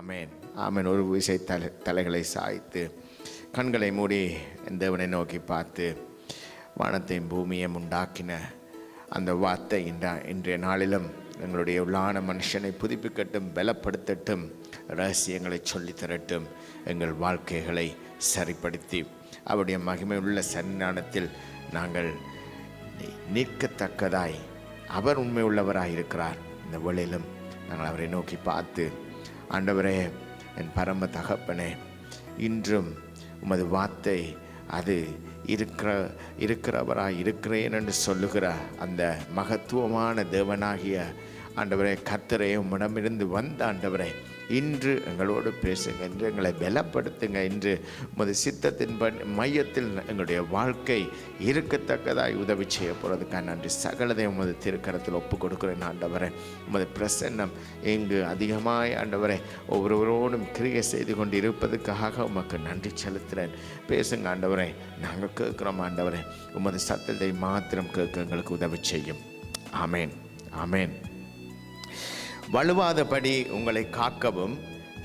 ஆமேன் ஆமேன். ஒரு விசை தலைகளை சாய்த்து கண்களை மூடி தேவனை நோக்கி பார்த்து, வானத்தையும் பூமியையும் உண்டாக்கின அந்த வார்த்தை இன்றைய நாளிலும் எங்களுடைய உள்ளான மனுஷனை புதுப்பிக்கட்டும், பலப்படுத்தட்டும், ரகசியங்களை சொல்லி தரட்டும், எங்கள் வாழ்க்கைகளை சரிப்படுத்தி அவருடைய மகிமையுள்ள சன்னிதானத்தில் நாங்கள் நிற்கத்தக்கதாய் அவர் உண்மை உள்ளவராக இருக்கிறார். இந்த வேளையிலும் நாங்கள் அவரை நோக்கி பார்த்து, ஆண்டவரே, என் பரம தகப்பனே, இன்றும் உமது வார்த்தை அது இருக்கிறவராய் இருக்கிறேன் என்று சொல்லுகிற அந்த மகத்துவமான தேவனாகிய ஆண்டவரே கர்த்தரே, உம்மிடமிருந்து வந்த ஆண்டவரே, இன்று எங்களோடு பேசுங்க, இன்று எங்களை பலப்படுத்துங்க, இன்று உமது சித்தத்தின் மையத்தில் எங்களுடைய வாழ்க்கை இருக்கத்தக்கதாய் உதவி செய்ய போகிறதுக்காக நன்றி. சகலதை உமது திருக்கரத்தில் ஒப்பு கொடுக்குறேன் ஆண்டவரே. உமது பிரசன்னம் இங்கு அதிகமாய் ஆண்டவரே ஒவ்வொருவரோடும் கிரியை செய்து கொண்டு இருப்பதுக்காக உமக்கு நன்றி செலுத்துகிறேன். பேசுங்க ஆண்டவரே, நாங்கள் கேட்குறோம் ஆண்டவரே. உமது சத்தத்தை மாத்திரம் கேட்க எங்களுக்கு உதவி செய்யும். ஆமேன் ஆமேன். வலுவாதபடி உங்களை காக்கவும்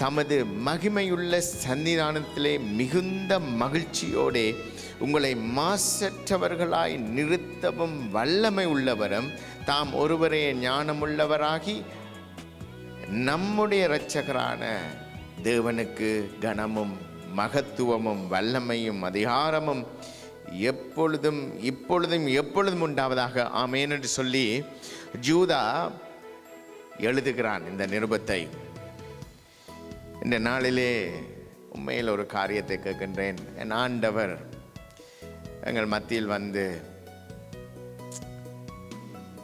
தமது மகிமையுள்ள சன்னிதானத்திலே மிகுந்த மகிழ்ச்சியோடே உங்களை மாசற்றவர்களாய் நிறுத்தவும் வல்லமை உள்ளவரும் தாம் ஒருவரே ஞானமுள்ளவராகி நம்முடைய இரட்சகரான தேவனுக்கு கனமும் மகத்துவமும் வல்லமையும் அதிகாரமும் எப்பொழுதும் இப்பொழுதும் எப்பொழுதும் உண்டாவதாக. ஆமேன் என்று சொல்லி யூதா எழுதுகிறான் இந்த நிருபத்தை. இந்த நாளிலே உண்மையில் ஒரு காரியத்தை கேட்கின்றேன். என் ஆண்டவர் எங்கள் மத்தியில் வந்து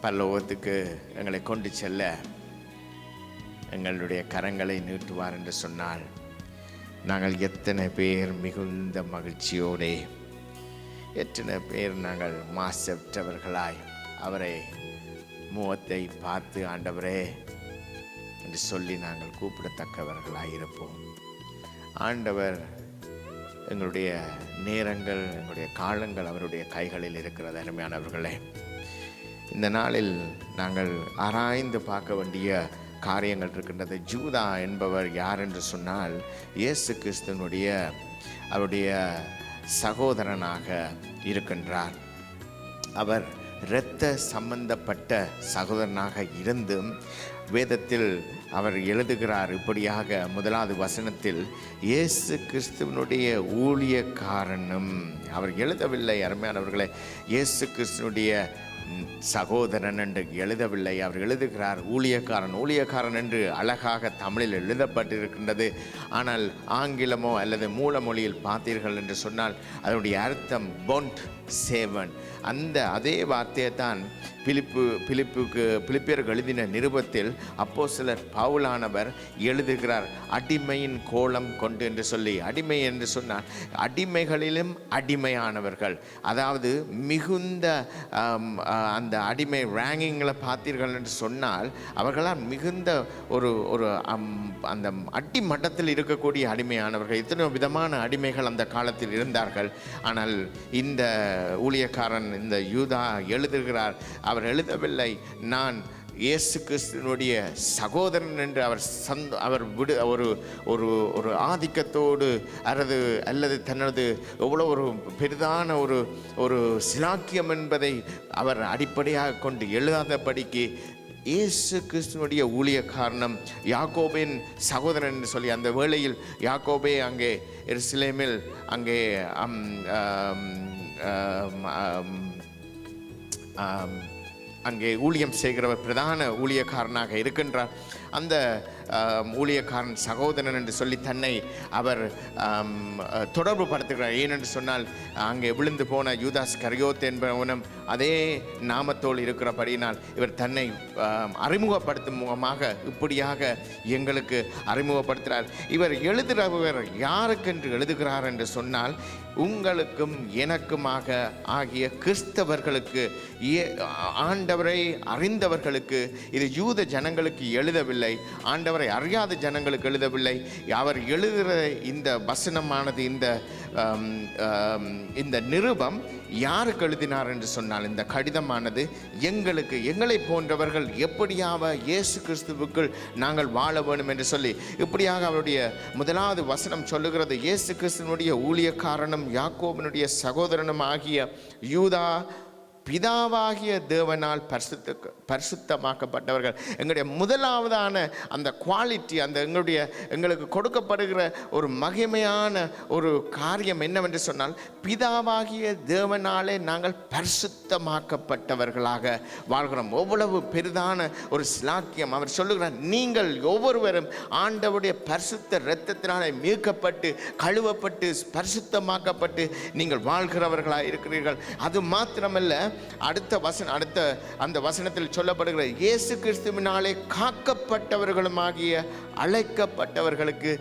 பரலோகத்துக்கு எங்களை கொண்டு செல்ல எங்களுடைய கரங்களை நீட்டுவார் என்று சொன்னால், நாங்கள் எத்தனை பேர் மிகுந்த மகிழ்ச்சியோடே, எத்தனை பேர் நாங்கள் மாசற்றவர்களாய் அவரை முகத்தை பார்த்து ஆண்டவரே என்று சொல்லி நாங்கள் கூப்பிடத்தக்கவர்களாக இருப்போம். ஆண்டவர் எங்களுடைய நேரங்கள், எங்களுடைய காலங்கள் அவருடைய கைகளில் இருக்கிறது. அருமையானவர்களே, இந்த நாளில் நாங்கள் ஆராய்ந்து பார்க்க வேண்டிய காரியங்கள் இருக்கின்றது. யூதா என்பவர் யார் என்று சொன்னால், இயேசு கிறிஸ்துவனுடைய அவருடைய சகோதரனாக இருக்கின்றார். அவர் இரத்த சம்பந்தப்பட்ட சகோதரனாக இருந்தும் வேதத்தில் அவர் எழுதுகிறார் இப்படியாக, முதலாவது வசனத்தில், இயேசு கிறிஸ்துவனுடைய ஊழியக்காரனும். அவர் எழுதவில்லை அருமையானவர்களே, இயேசு கிறிஸ்துவனுடைய சகோதரன் என்று எழுதவில்லை. அவர் எழுதுகிறார் ஊழியக்காரன். ஊழியக்காரன் என்று அழகாக தமிழில் எழுதப்பட்டிருக்கின்றது. ஆனால் ஆங்கிலமோ அல்லது மூல மொழியில் பார்த்தீர்கள் என்று சொன்னால் அதனுடைய அர்த்தம் பொண்ட் சேவன். அந்த அதே வார்த்தையை தான் பிலிப்பியருக்கு எழுதின நிருபத்தில் அப்போஸ்தலர் பவுலானவர் எழுதுகிறார், அடிமையின் கோலம் கொண்டு என்று சொல்லி. அடிமை என்று சொன்னால் அடிமைகளிலும் அடிமையானவர்கள், அதாவது மிகுந்த அந்த அடிமை ரேங்கிங்கில் பார்த்தீர்கள் என்று சொன்னால் அவர்களால் மிகுந்த ஒரு அந்த அடிமட்டத்தில் இருக்கக்கூடிய அடிமையானவர்கள். எத்தனையோ விதமான அடிமைகள் அந்த காலத்தில் இருந்தார்கள். ஆனால் இந்த ஊழியக்காரன், இந்த யூதா எழுதுகிறார், அவர் எழுதவில்லை நான் இயேசு கிறிஸ்துவனுடைய சகோதரன் என்று அவர் ஒரு ஆதிக்கத்தோடு அல்லது தனது எவ்வளோ ஒரு பெரிதான ஒரு சிலாக்கியம் என்பதை அவர் அடிப்படையாக கொண்டு எழுதாதபடிக்கு இயேசு கிறிஸ்துவனுடைய ஊழியக்காரனம் யாக்கோபின் சகோதரன் என்று சொல்லி, அந்த வேளையில் யாக்கோபே அங்கே எருசலேமில் அங்கே அங்கே ஊழியம் செய்கிறவர் பிரதான ஊழியக்காரனாக இருக்கின்றார். அந்த ஊழியக்காரன் சகோதரன் என்று சொல்லி தன்னை அவர் தொடர்பு படுத்துகிறார். ஏனென்று சொன்னால் அங்கே விழுந்து போன யூதாஸ் கரியோத் என்பவனும் அதே நாமத்தோடு இருக்கிறபடியினால் இவர் தன்னை அறிமுகப்படுத்தும் முகமாக இப்படியாக எங்களுக்கு அறிமுகப்படுத்துகிறார். இவர் எழுதுகிறவர் யாருக்கென்று எழுதுகிறார் என்று சொன்னால், உங்களுக்கும் எனக்குமாக ஆகிய கிறிஸ்தவர்களுக்கு ஆண்டவரை அறிந்தவர்களுக்கு, இது யூத ஜனங்களுக்கு எழுதவில்லை, ஆண்டவரை அறியாத ஜனங்களுக்கு எழுதவில்லை. அவர் எழுதுகிற இந்த வசனமானது, இந்த நிருபம் யாருக்கு எழுதினார் என்று சொன்னால், இந்த கடிதமானது எங்களுக்கு, எங்களை போன்றவர்கள் எப்படியாக இயேசு கிறிஸ்துவுக்குள் நாங்கள் வாழ வேண்டும் என்று சொல்லி, இப்படியாக அவருடைய முதலாவது வசனம் சொல்லுகிறது, இயேசு கிறிஸ்துவனுடைய ஊழியக்காரனும் யாக்கோபினுடைய சகோதரனும் ஆகிய யூதா, பிதாவாகிய தேவனால் பரிசுத்தமாக்கப்பட்டவர்கள். எங்களுடைய முதலாவதான அந்த குவாலிட்டி, அந்த எங்களுக்கு கொடுக்கப்படுகிற ஒரு மகிமையான ஒரு காரியம் என்னவென்று சொன்னால், பிதாவாகிய தேவனாலே நாங்கள் பரிசுத்தமாக்கப்பட்டவர்களாக வாழ்கிறோம். எவ்வளவு பெரிதான ஒரு சிலாக்கியம்! அவர் சொல்லுகிறார், நீங்கள் ஒவ்வொருவரும் ஆண்டவருடைய பரிசுத்த இரத்தத்தினாலே மீட்கப்பட்டு, கழுவப்பட்டு, பரிசுத்தமாக்கப்பட்டு நீங்கள் வாழ்கிறவர்களாக இருக்கிறீர்கள். அது மாத்திரமல்ல, அடுத்த அந்த வசனத்தில் சொல்லப்படுகிற இயேசு கிறிஸ்துவினாலே காக்கப்பட்டவர்களுமாகிய அழைக்கப்பட்டவர்களுக்கு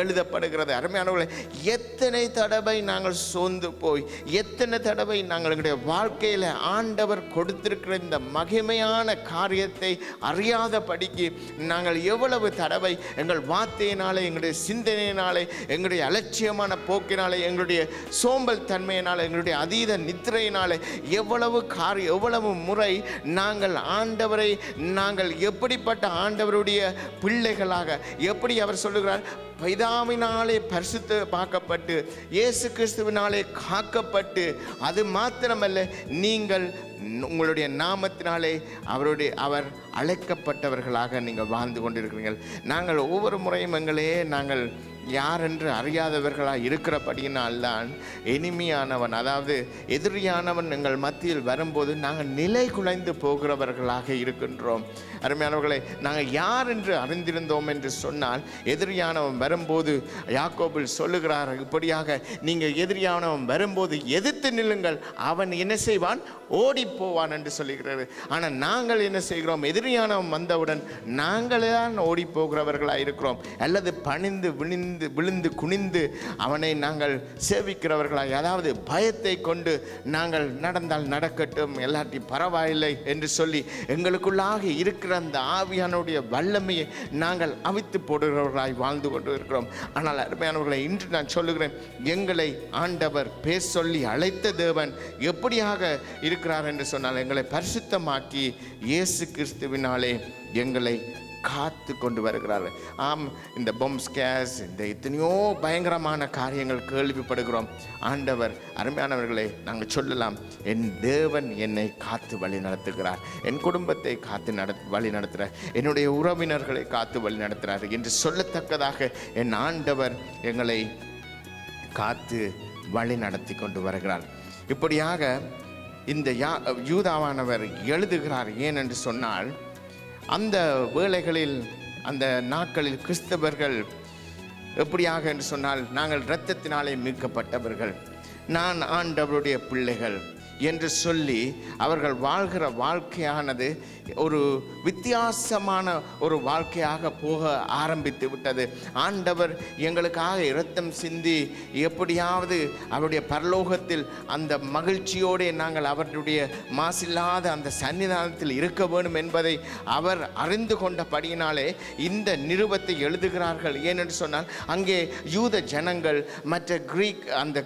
எழுதப்படுகிறது. அருமையானவர்களே, எத்தனை தடவை நாங்கள் சோர்ந்து போய், எத்தனை தடவை நாங்கள் எங்களுடைய வாழ்க்கையில் ஆண்டவர் கொடுத்திருக்கிற இந்த மகிமையான காரியத்தை அறியாதபடிக்கு நாங்கள் எவ்வளவு தடவை எங்கள் வார்த்தையினாலே, எங்களுடைய சிந்தனையினாலே, எங்களுடைய அலட்சியமான போக்கினாலே, எங்களுடைய சோம்பல் தன்மையினாலே, எங்களுடைய அதீத நித்திரையினாலே எவ்வளவு முறை நாங்கள் ஆண்டவரை, நாங்கள் எப்படிப்பட்ட ஆண்டவருடைய பிள்ளைகளாக, எப்படி அவர் சொல்லுகிறார், பிதாவினாலே பரிசுத்தமாக்கப்பட்டு, இயேசு கிறிஸ்துவினாலே காக்கப்பட்டு, அது மாத்திரமல்ல, நீங்கள் உங்களுடைய நாமத்தினாலே அவர் அழைக்கப்பட்டவர்களாக நீங்கள் வாழ்ந்து கொண்டிருக்கிறீர்கள். நாங்கள் ஒவ்வொரு முறையும் நாங்கள் யார் என்று அறியாதவர்களாக இருக்கிறபடியினால்தான் எனிமியானவன், அதாவது எதிரியானவன் எங்கள் மத்தியில் வரும்போது நாங்கள் நிலை குலைந்து போகிறவர்களாக இருக்கின்றோம். அருமையானவர்களே, நாங்கள் யார் என்று அறிந்திருந்தோம் என்று சொன்னால், எதிரியானவன் வரும்போது யாக்கோபில் சொல்லுகிறார், இப்படியாக நீங்கள் எதிரியானவன் வரும்போது எதிர்த்து நில்லுங்கள், அவன் என்ன செய்வான், ஓடி போவான் என்று சொல்லுகிறார். ஆனால் நாங்கள் என்ன செய்கிறோம், எதிரியானவன் வந்தவுடன் நாங்களே தான் ஓடி போகிறவர்களாக இருக்கிறோம், அல்லது பணிந்து விழுந்து குனிந்து அவனை நாங்கள் சேவிக்கிறவர்களாக, அதாவது பயத்தை கொண்டு நாங்கள் நடந்தால் நடக்கட்டும், எல்லாத்தையும் பரவாயில்லை என்று சொல்லி எங்களுக்குள்ளாக இருக்கிற அந்த ஆவியானுடைய வல்லமையை நாங்கள் அவித்து போடுகிறவர்களாய் வாழ்ந்து கொண்டு இருக்கிறோம். ஆனால் அருமையானவர்களை, இன்று நான் சொல்லுகிறேன், எங்களை ஆண்டவர் பேர் சொல்லி அழைத்த தேவன் எப்படியாக இருக்கிறார் என்று சொன்னால், எங்களை பரிசுத்தமாக்கி இயேசு கிறிஸ்துவினாலே எங்களை காத்து கொண்டு வருகிறார்கள். ஆம், இந்த பொம்ஸ் கேஸ், இந்த எத்தனையோ பயங்கரமான காரியங்கள் கேள்விப்படுகிறோம். ஆண்டவர், அருமையானவர்களே, நாங்கள் சொல்லலாம், என் தேவன் என்னை காத்து வழி நடத்துகிறார், என் குடும்பத்தை காத்து வழி நடத்துகிறார், என்னுடைய உறவினர்களை காத்து வழி நடத்துகிறார் என்று சொல்லத்தக்கதாக என் ஆண்டவர் எங்களை காத்து வழி நடத்தி கொண்டு வருகிறார். இப்படியாக இந்த யூதாவானவர் எழுதுகிறார். ஏனென்று சொன்னால், அந்த வேளைகளில், அந்த நாட்களில் கிறிஸ்தவர்கள் எப்படியாக என்று சொன்னால், நாங்கள் இரத்தத்தினாலே மீட்கப்பட்டவர்கள், நான் ஆண்டவருடைய பிள்ளைகள் என்று சொல்லி அவர்கள் வாழ்கிற வாழ்க்கையானது ஒரு வித்தியாசமான ஒரு வாழ்க்கையாக போக ஆரம்பித்து விட்டது. ஆண்டவர் எங்களுக்காக இரத்தம் சிந்தி எப்படியாவது அவருடைய பரலோகத்தில் அந்த மகிழ்ச்சியோடு நாங்கள் அவருடைய மாசில்லாத அந்த சன்னிதானத்தில் இருக்க வேண்டும் என்பதை அவர் அறிந்து கொண்டபடியினாலே இந்த நிருபத்தை எழுதுகிறார்கள். ஏனென்று சொன்னால், அங்கே யூத ஜனங்கள், மற்ற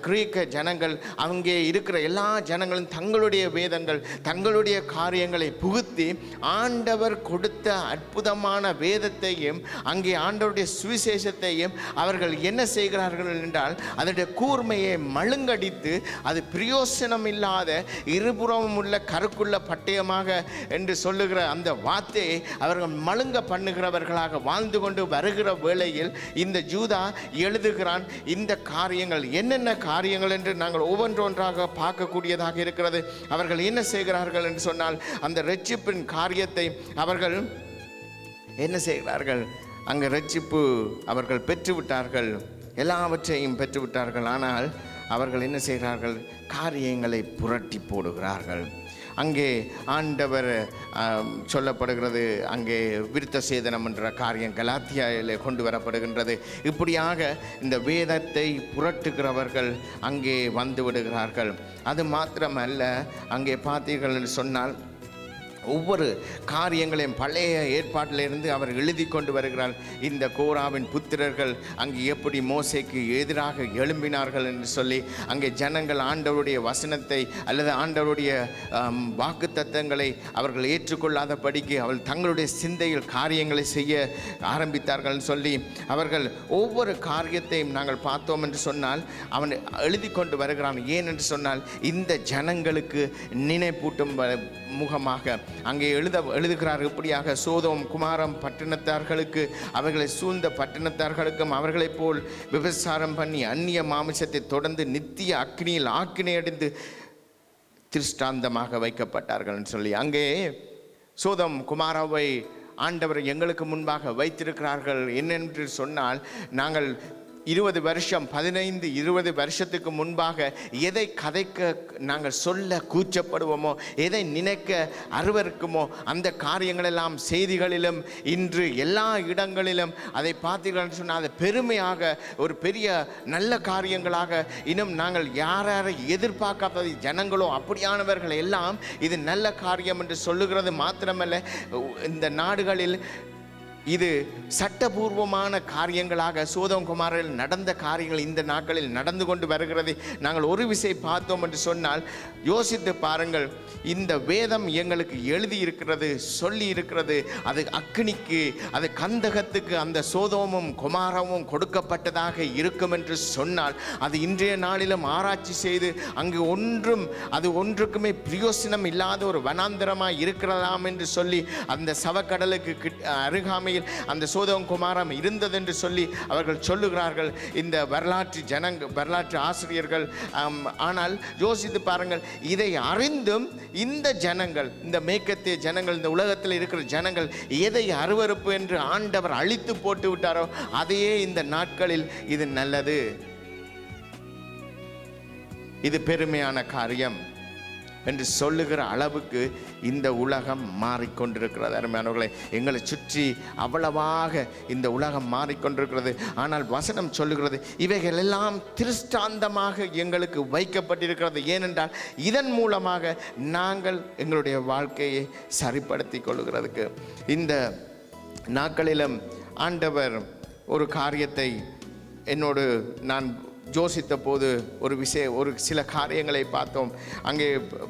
கிரீக்க ஜனங்கள், அங்கே இருக்கிற எல்லா ஜனங்களும் தங்களுடைய வேதங்கள், தங்களுடைய காரியங்களை புகுத்தி ஆண்டவர் கொடுத்த அற்புதமான வேதத்தையும், அங்கே ஆண்டவருடைய சுவிசேஷத்தையும் அவர்கள் என்ன செய்கிறார்கள் என்றால், அதனுடைய கூர்மையை மழுங்கடித்து, அது பிரயோசனம் இல்லாத இருபுறமும் உள்ள கருக்குள்ள பட்டயமாக என்று சொல்லுகிற அந்த வார்த்தையை அவர்கள் மழுங்க பண்ணுகிறவர்களாக வாழ்ந்து கொண்டு வருகிற வேளையில் இந்த யூதா எழுதுகிறான். இந்த காரியங்கள் என்னென்ன காரியங்கள் என்று நாங்கள் ஒவ்வொன்றொன்றாக பார்க்கக்கூடியதாக இருக்கிறது. அவர்கள் என்ன செய்கிறார்கள் என்று சொன்னால், அந்த இரட்சிப்பின் காரியத்தை அவர்கள் என்ன செய்கிறார்கள், அங்கே இரட்சிப்பு அவர்கள் பெற்றுவிட்டார்கள், எல்லாவற்றையும் பெற்றுவிட்டார்கள். ஆனால் அவர்கள் என்ன செய்கிறார்கள், காரியங்களை புரட்டி போடுகிறார்கள். அங்கே ஆண்டவர் சொல்லப்படுகிறது, அங்கே விருத்த சேதனம் என்ற காரியம் கலாத்தியாவிலே கொண்டு வரப்படுகின்றது. இப்படியாக இந்த வேதத்தை புரட்டுகிறவர்கள் அங்கே வந்து விடுகிறார்கள். அது மாத்திரமல்ல, அங்கே பார்த்தீர்கள் என்று சொன்னால், ஒவ்வொரு காரியங்களையும் பழைய ஏற்பாட்டிலிருந்து அவர் எழுதி கொண்டு வருகிறார். இந்த கோராவின் புத்திரர்கள் அங்கே எப்படி மோசேக்கு எதிராக எழும்பினார்கள் என்று சொல்லி, அங்கே ஜனங்கள் ஆண்டவருடைய வசனத்தை அல்லது ஆண்டவருடைய வாக்கு தத்தங்களை அவர்கள் ஏற்றுக்கொள்ளாதபடிக்கு அவள் தங்களுடைய சிந்தையில் காரியங்களை செய்ய ஆரம்பித்தார்கள் சொல்லி அவர்கள் ஒவ்வொரு காரியத்தையும் நாங்கள் பார்த்தோம் என்று சொன்னால் அவன் எழுதி கொண்டு வருகிறான். ஏன் என்று சொன்னால் இந்த ஜனங்களுக்கு நினைப்பூட்டும் முகமாக அங்கே எழுதுகிறார். இப்படியாக சோதோம் குமாரம் பட்டணத்தார்களுக்கு அவர்களை சூழ்ந்த பட்டணத்தார்களுக்கும் அவர்களைப் போல் விபசாரம் பண்ணி அந்நிய மாமிசத்தை தொடர்ந்து நித்திய அக்னியில் ஆக்கினையடைந்து திருஷ்டாந்தமாக வைக்கப்பட்டார்கள் சொல்லி அங்கே சோதோம் குமாராவை ஆண்டவர் எங்களுக்கு முன்பாக வைத்திருக்கிறார்கள். என்னென்று சொன்னால், நாங்கள் 20 வருஷம் 15-20 வருஷத்துக்கு முன்பாக எதை கதைக்க நாங்கள் சொல்ல கூச்சப்படுவோமோ, எதை நினைக்க அருவருக்குமோ, அந்த காரியங்களெல்லாம் செய்திகளிலும் இன்று எல்லா இடங்களிலும் அதை பார்த்தீர்கள் சொன்னால் அதை பெருமையாக ஒரு பெரிய நல்ல காரியங்களாக இன்னும் நாங்கள் யாரை எதிர்பார்க்காத ஜனங்களோ அப்படியானவர்கள் எல்லாம் இது நல்ல காரியம் என்று சொல்லுகிறது மாத்திரமல்ல, இந்த நாடுகளில் இது சட்டபூர்வமான காரியங்களாக சோதோம் குமாரில் நடந்த காரியங்கள் இந்த நாட்களில் நடந்து கொண்டு வருகிறது. நாங்கள் ஒரு விசை பார்த்தோம் என்று சொன்னால் யோசித்து பாருங்கள். இந்த வேதம் எங்களுக்கு எழுதி இருக்கிறது, சொல்லி இருக்கிறது. அது அக்னிக்கு, அது கந்தகத்துக்கு அந்த சோதோமும் குமாரமும் கொடுக்கப்பட்டதாக இருக்கும் என்று சொன்னால், அது இன்றைய நாளிலும் ஆராய்ச்சி செய்து அங்கு அது ஒன்றுக்குமே பிரயோசனம் இல்லாத ஒரு வனாந்தரமாக இருக்கிறதாம் என்று சொல்லி அந்த சவக்கடலுக்கு அருகாமை அந்த சோதோம் குமாரம் இருந்தது என்று சொல்லி அவர்கள் சொல்லுகிறார்கள் இந்த வரலாற்று ஆசிரியர்கள். ஆனால் யோசித்து பாருங்கள், இதை அறிந்தும் இந்த ஜனங்கள், இந்த மேற்கத்திய ஜனங்கள், இந்த உலகத்தில் இருக்கிற ஜனங்கள் எதை அருவருப்பு என்று ஆண்டவர் அழித்து போட்டு விட்டாரோ அதையே இந்த நாட்களில் இது நல்லது, இது பெருமையான காரியம் என்று சொல்லுகிற அளவுக்கு இந்த உலகம் மாறிக்கொண்டிருக்கிறது. அருமையானவர்களே, எங்களை சுற்றி அவ்வளவாக இந்த உலகம் மாறிக்கொண்டிருக்கிறது. ஆனால் வசனம் சொல்லுகிறது இவைகள் எல்லாம் திருஷ்டாந்தமாக எங்களுக்கு வைக்கப்பட்டிருக்கிறது. ஏனென்றால் இதன் மூலமாக நாங்கள் எங்களுடைய வாழ்க்கையை சரிப்படுத்தி கொள்ளுகிறதுக்கு. இந்த நாட்களிலும் ஆண்டவர் ஒரு காரியத்தை என்னோடு நான் யோசித்த போது ஒரு சில காரியங்களை பார்த்தோம். அங்கே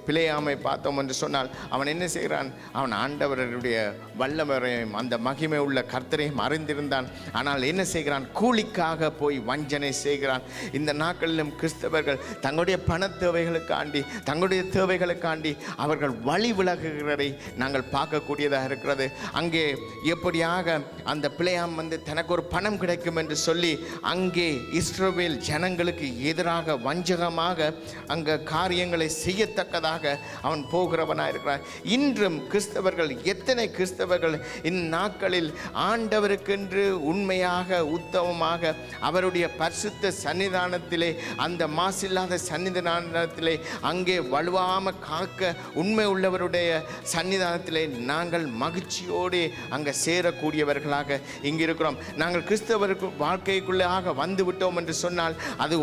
பிலேயாமை பார்த்தோம் என்று சொன்னால், அவன் என்ன செய்கிறான்? அவன் ஆண்டவருடைய வல்லவரையும் அந்த மகிமை உள்ள கர்த்தரையும் அறிந்திருந்தான். ஆனால் என்ன செய்கிறான்? கூலிக்காக போய் வஞ்சனை செய்கிறான். இந்த நாட்களிலும் கிறிஸ்தவர்கள் தங்களுடைய பண தேவைகளுக்காண்டி, தங்களுடைய தேவைகளுக்காண்டி அவர்கள் வழி விலகுகிறதை நாங்கள் பார்க்கக்கூடியதாக இருக்கிறது. அங்கே எப்படியாக அந்த பிலேயாம் தனக்கு ஒரு பணம் கிடைக்கும் என்று சொல்லி அங்கே இஸ்ரவேல் ஜனங்களுக்கு எதிராக வஞ்சகமாக அங்கே காரியங்களை செய்யத்தக்கதாக அவன் போகிறவனாக இருக்கிறான். இன்றும் கிறிஸ்தவர்கள், எத்தனை கிறிஸ்தவர்கள் இந்நாட்களில் ஆண்டவருக்கென்று உண்மையாக உத்தமமாக அவருடைய பரிசுத்த சன்னிதானத்திலே, அந்த மாசில்லாத சன்னிதானத்திலே அங்கே வலுவாமல் காக்க உண்மை உள்ளவருடைய சன்னிதானத்திலே நாங்கள் மகிழ்ச்சியோடு அங்கே சேரக்கூடியவர்களாக இங்கே இருக்கிறோம். நாங்கள் கிறிஸ்தவருக்கு வாழ்க்கைக்குள்ளாக வந்து விட்டோம் என்று சொன்னால் அது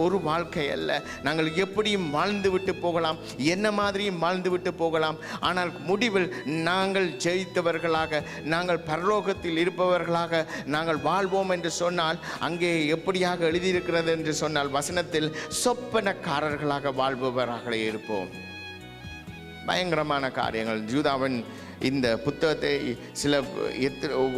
ஒரு வாழ்க்கை அல்ல. நாங்கள் எப்படியும் வாழ்ந்து விட்டு போகலாம், என்ன மாதிரியும் வாழ்ந்து விட்டு போகலாம். ஆனால் முடிவில் நாங்கள் ஜெயித்தவர்களாக, நாங்கள் பரலோகத்தில் இருப்பவர்களாக நாங்கள் வாழ்வோம் என்று சொன்னால், அங்கே எப்படியாக எழுதியிருக்கிறது என்று சொன்னால் வசனத்தில் சொப்பனக்காரர்களாக வாழ்பவர்களாக இருப்போம். பயங்கரமான காரியங்கள். யூதாவின் இந்த புத்தகத்தை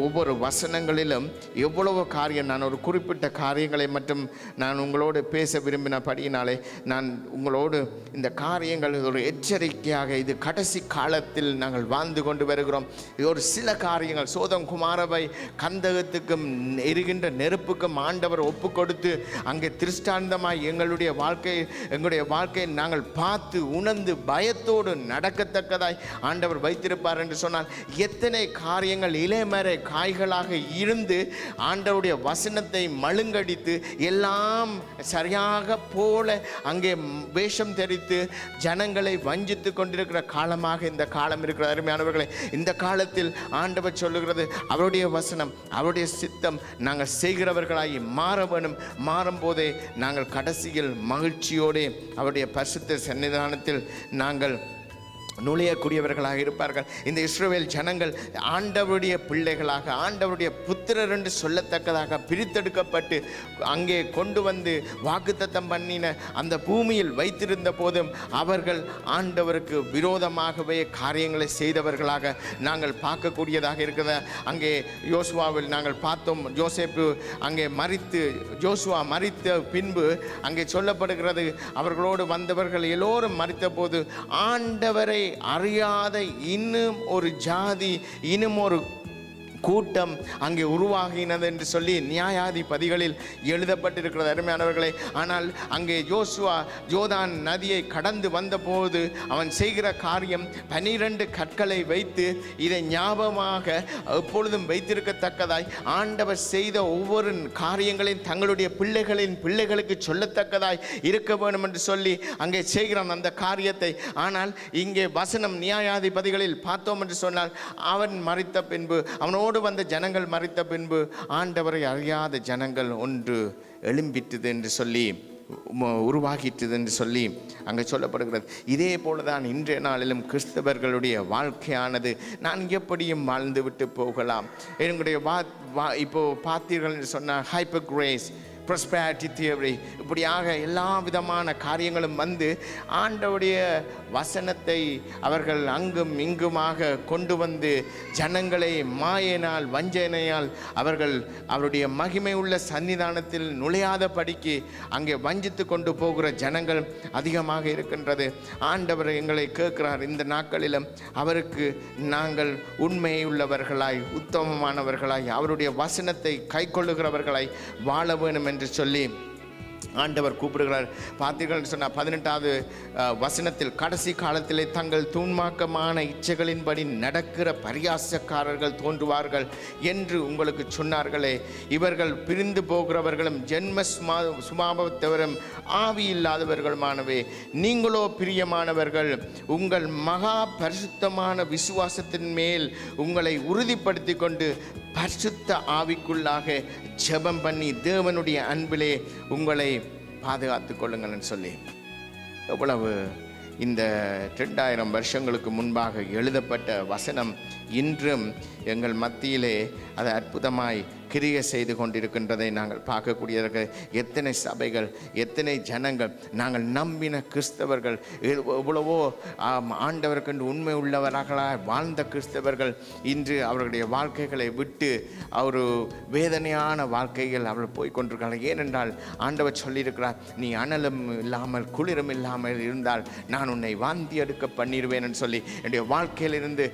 ஒவ்வொரு வசனங்களிலும் எவ்வளவு காரியம், நான் ஒரு குறிப்பிட்ட காரியங்களை மட்டும் நான் உங்களோடு பேச விரும்பினபடியினாலே நான் உங்களோடு இந்த காரியங்கள் ஒரு எச்சரிக்கையாக, இது கடைசி காலத்தில் நாங்கள் வாழ்ந்து கொண்டு வருகிறோம். ஒரு சில காரியங்கள், சோதோம் குமாரவை கந்தகத்துக்கும் எரிகின்ற நெருப்புக்கும் ஆண்டவர் ஒப்பு கொடுத்து அங்கே திருஷ்டாந்தமாய் எங்களுடைய வாழ்க்கையை நாங்கள் பார்த்து உணர்ந்து பயத்தோடு நடக்கத்தக்கதாய் ஆண்டவர் வைத்திருப்பார் என்று சொன்னால், எத்தனை காரியங்கள் இலைமறை காய்களாக இருந்து ஆண்டவருடைய வசனத்தை மழுங்கடித்து எல்லாம் சரியாக போல அங்கே வேஷம் தெரித்து ஜனங்களை வஞ்சித்து கொண்டிருக்கிற காலமாக இந்த காலம் இருக்கிற. அருமையானவர்களே, இந்த காலத்தில் ஆண்டவர் சொல்லுகிறது அவருடைய வசனம், அவருடைய சித்தம் நாங்கள் செய்கிறவர்களாகி மாற வேணும். மாறும்போதே நாங்கள் கடைசியில் மகிழ்ச்சியோடு அவருடைய பரிசுத்த சன்னிதானத்தில் நாங்கள் நுழையக்கூடியவர்களாக இருப்பார்கள். இந்த இஸ்ரவேல் ஜனங்கள் ஆண்டவருடைய பிள்ளைகளாக, ஆண்டவருடைய புத்திரர் என்று சொல்லத்தக்கதாக பிரித்தெடுக்கப்பட்டு அங்கே கொண்டு வந்து வாக்குத்தத்தம் பண்ணின அந்த பூமியில் வைத்திருந்த போதும் அவர்கள் ஆண்டவருக்கு விரோதமாகவே காரியங்களை செய்தவர்களாக நாங்கள் பார்க்கக்கூடியதாக இருக்கிறது. அங்கே யோசுவாவில் நாங்கள் பார்த்தோம், யோசேப்பு அங்கே ஜோசுவா மரித்த பின்பு அங்கே சொல்லப்படுகிறது, அவர்களோடு வந்தவர்கள் எல்லோரும் மரித்த போது ஆண்டவரை அறியாத இன்னும் ஒரு ஜாதி, இன்னும் ஒரு கூட்டம் அங்கே உருவாகினது என்று சொல்லி நியாயாதிபதிகளில் எழுதப்பட்டிருக்கிறது அருமையானவர்களே. ஆனால் அங்கே யோசுவா யோர்தான் நதியை கடந்து வந்தபோது அவன் செய்கிற காரியம் 12 கற்களை வைத்து இதை ஞாபகமாக எப்பொழுதும் வைத்திருக்கத்தக்கதாய் ஆண்டவர் செய்த ஒவ்வொரு காரியங்களையும் தங்களுடைய பிள்ளைகளுக்கு சொல்லத்தக்கதாய் இருக்க வேண்டும் என்று சொல்லி அங்கே செய்கிறான் அந்த காரியத்தை. ஆனால் இங்கே வசனம் நியாயாதிபதிகளில் பார்த்தோம் என்று சொன்னால் அவன் மரித்த பின்பு, அவனோடு வந்த ஜனங்கள் மரித்த பின்பு ஆண்டவரை அறியாத ஜனங்கள் ஒன்று எழும்பிட்டது என்று சொல்லி, உருவாகிட்டது என்று சொல்லி அங்கே சொல்லப்படுகிறது. இதே போலதான் இன்றைய நாளிலும் கிறிஸ்தவர்களுடைய வாழ்க்கையானது நான் எப்படியும் வாழ்ந்து விட்டு போகலாம். என்னுடைய இப்போ பார்த்தீர்கள் என்று சொன்னால் ஹைப்பர் கிரேஸ், ப்ராஸ்பெரிட்டி தியரி, இப்படியாக எல்லா விதமான காரியங்களும் வந்து ஆண்டவருடைய வசனத்தை அவர்கள் அங்கும் இங்குமாக கொண்டு வந்து ஜனங்களை மாயினால் வஞ்சனையால் அவருடைய மகிமை உள்ள சன்னிதானத்தில் நுழையாத படிக்கு அங்கே வஞ்சித்து கொண்டு போகிற ஜனங்கள் அதிகமாக இருக்கின்றது. ஆண்டவர் எங்களை கேட்கிறார், இந்த நாட்களிலும் அவருக்கு நாங்கள் உண்மையுள்ளவர்களாய், உத்தமமானவர்களாய், அவருடைய வசனத்தை கை கொள்ளுகிறவர்களாய் வாழ வேணும் என்று சொல்லி ஆண்டவர் கூப்பிடுகிறார். பார்த்தீர்கள் சொன்னால் 18வது வசனத்தில், கடைசி காலத்திலே தங்கள் தூண்மாக்கமான இச்சைகளின்படி நடக்கிற பரியாசக்காரர்கள் தோன்றுவார்கள் என்று உங்களுக்கு சொன்னார்களே, இவர்கள் பிரிந்து போகிறவர்களும் ஜென்ம சுபாவத்தவரும் ஆவி இல்லாதவர்களுமானவே, நீங்களோ பிரியமானவர்கள் உங்கள் மகா பரிசுத்தமான விசுவாசத்தின் மேல் உங்களை உறுதிப்படுத்தி கொண்டு பரிசுத்த ஆவிக்குள்ளாக ஜெபம் பண்ணி தேவனுடைய அன்பிலே உங்களை பாதுகாத்து கொள்ளுங்கள்னு சொல்லி, எவ்வளவு இந்த 2000 வருஷங்களுக்கு முன்பாக எழுதப்பட்ட வசனம் இன்றும் எங்கள் மத்தியிலே அது அற்புதமாய் கிரியை செய்து கொண்டிருக்கின்றதை நாங்கள் பார்க்கக்கூடியவர்கள். எத்தனை சபைகள், எத்தனை ஜனங்கள், நாங்கள் நம்பின கிறிஸ்தவர்கள், எவ்வளவோ ஆண்டவருக்கென்று உண்மை உள்ளவர்களாக வாழ்ந்த கிறிஸ்தவர்கள் இன்று அவர்களுடைய வாழ்க்கைகளை விட்டு ஒரு வேதனையான வாழ்க்கைகள் அவர்கள் போய்கொண்டிருக்கிறார்கள். ஏனென்றால் ஆண்டவர் சொல்லியிருக்கிறார், நீ அனலும் இல்லாமல் குளிரும் இல்லாமல் இருந்தால் நான் உன்னை வாந்தி எடுக்க பண்ணிடுவேன் என்று சொல்லி என்னுடைய வாழ்க்கையிலிருந்து,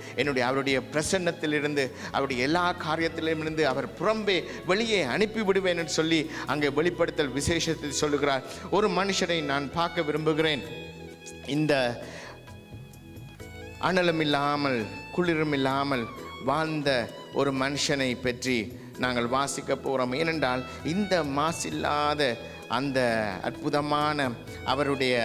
அவருடைய பிரசன்னத்திலிருந்து, அவருடைய எல்லா காரியத்திலிருந்து அவர் வெளியே அனுப்பி விடுவேன் என்று சொல்லி அங்கே வெளிப்படுத்தல் விசேஷத்தில் சொல்லுகிறார். ஒரு மனுஷனை நான் பார்க்க விரும்புகிறேன், இந்த அனலும் இல்லாமல் குளிரும் இல்லாமல் வாழ்ந்த ஒரு மனுஷனை பற்றி நாங்கள் வாசிக்க போகிறோம். ஏனென்றால் இந்த மாசில்லாத அந்த அற்புதமான அவருடைய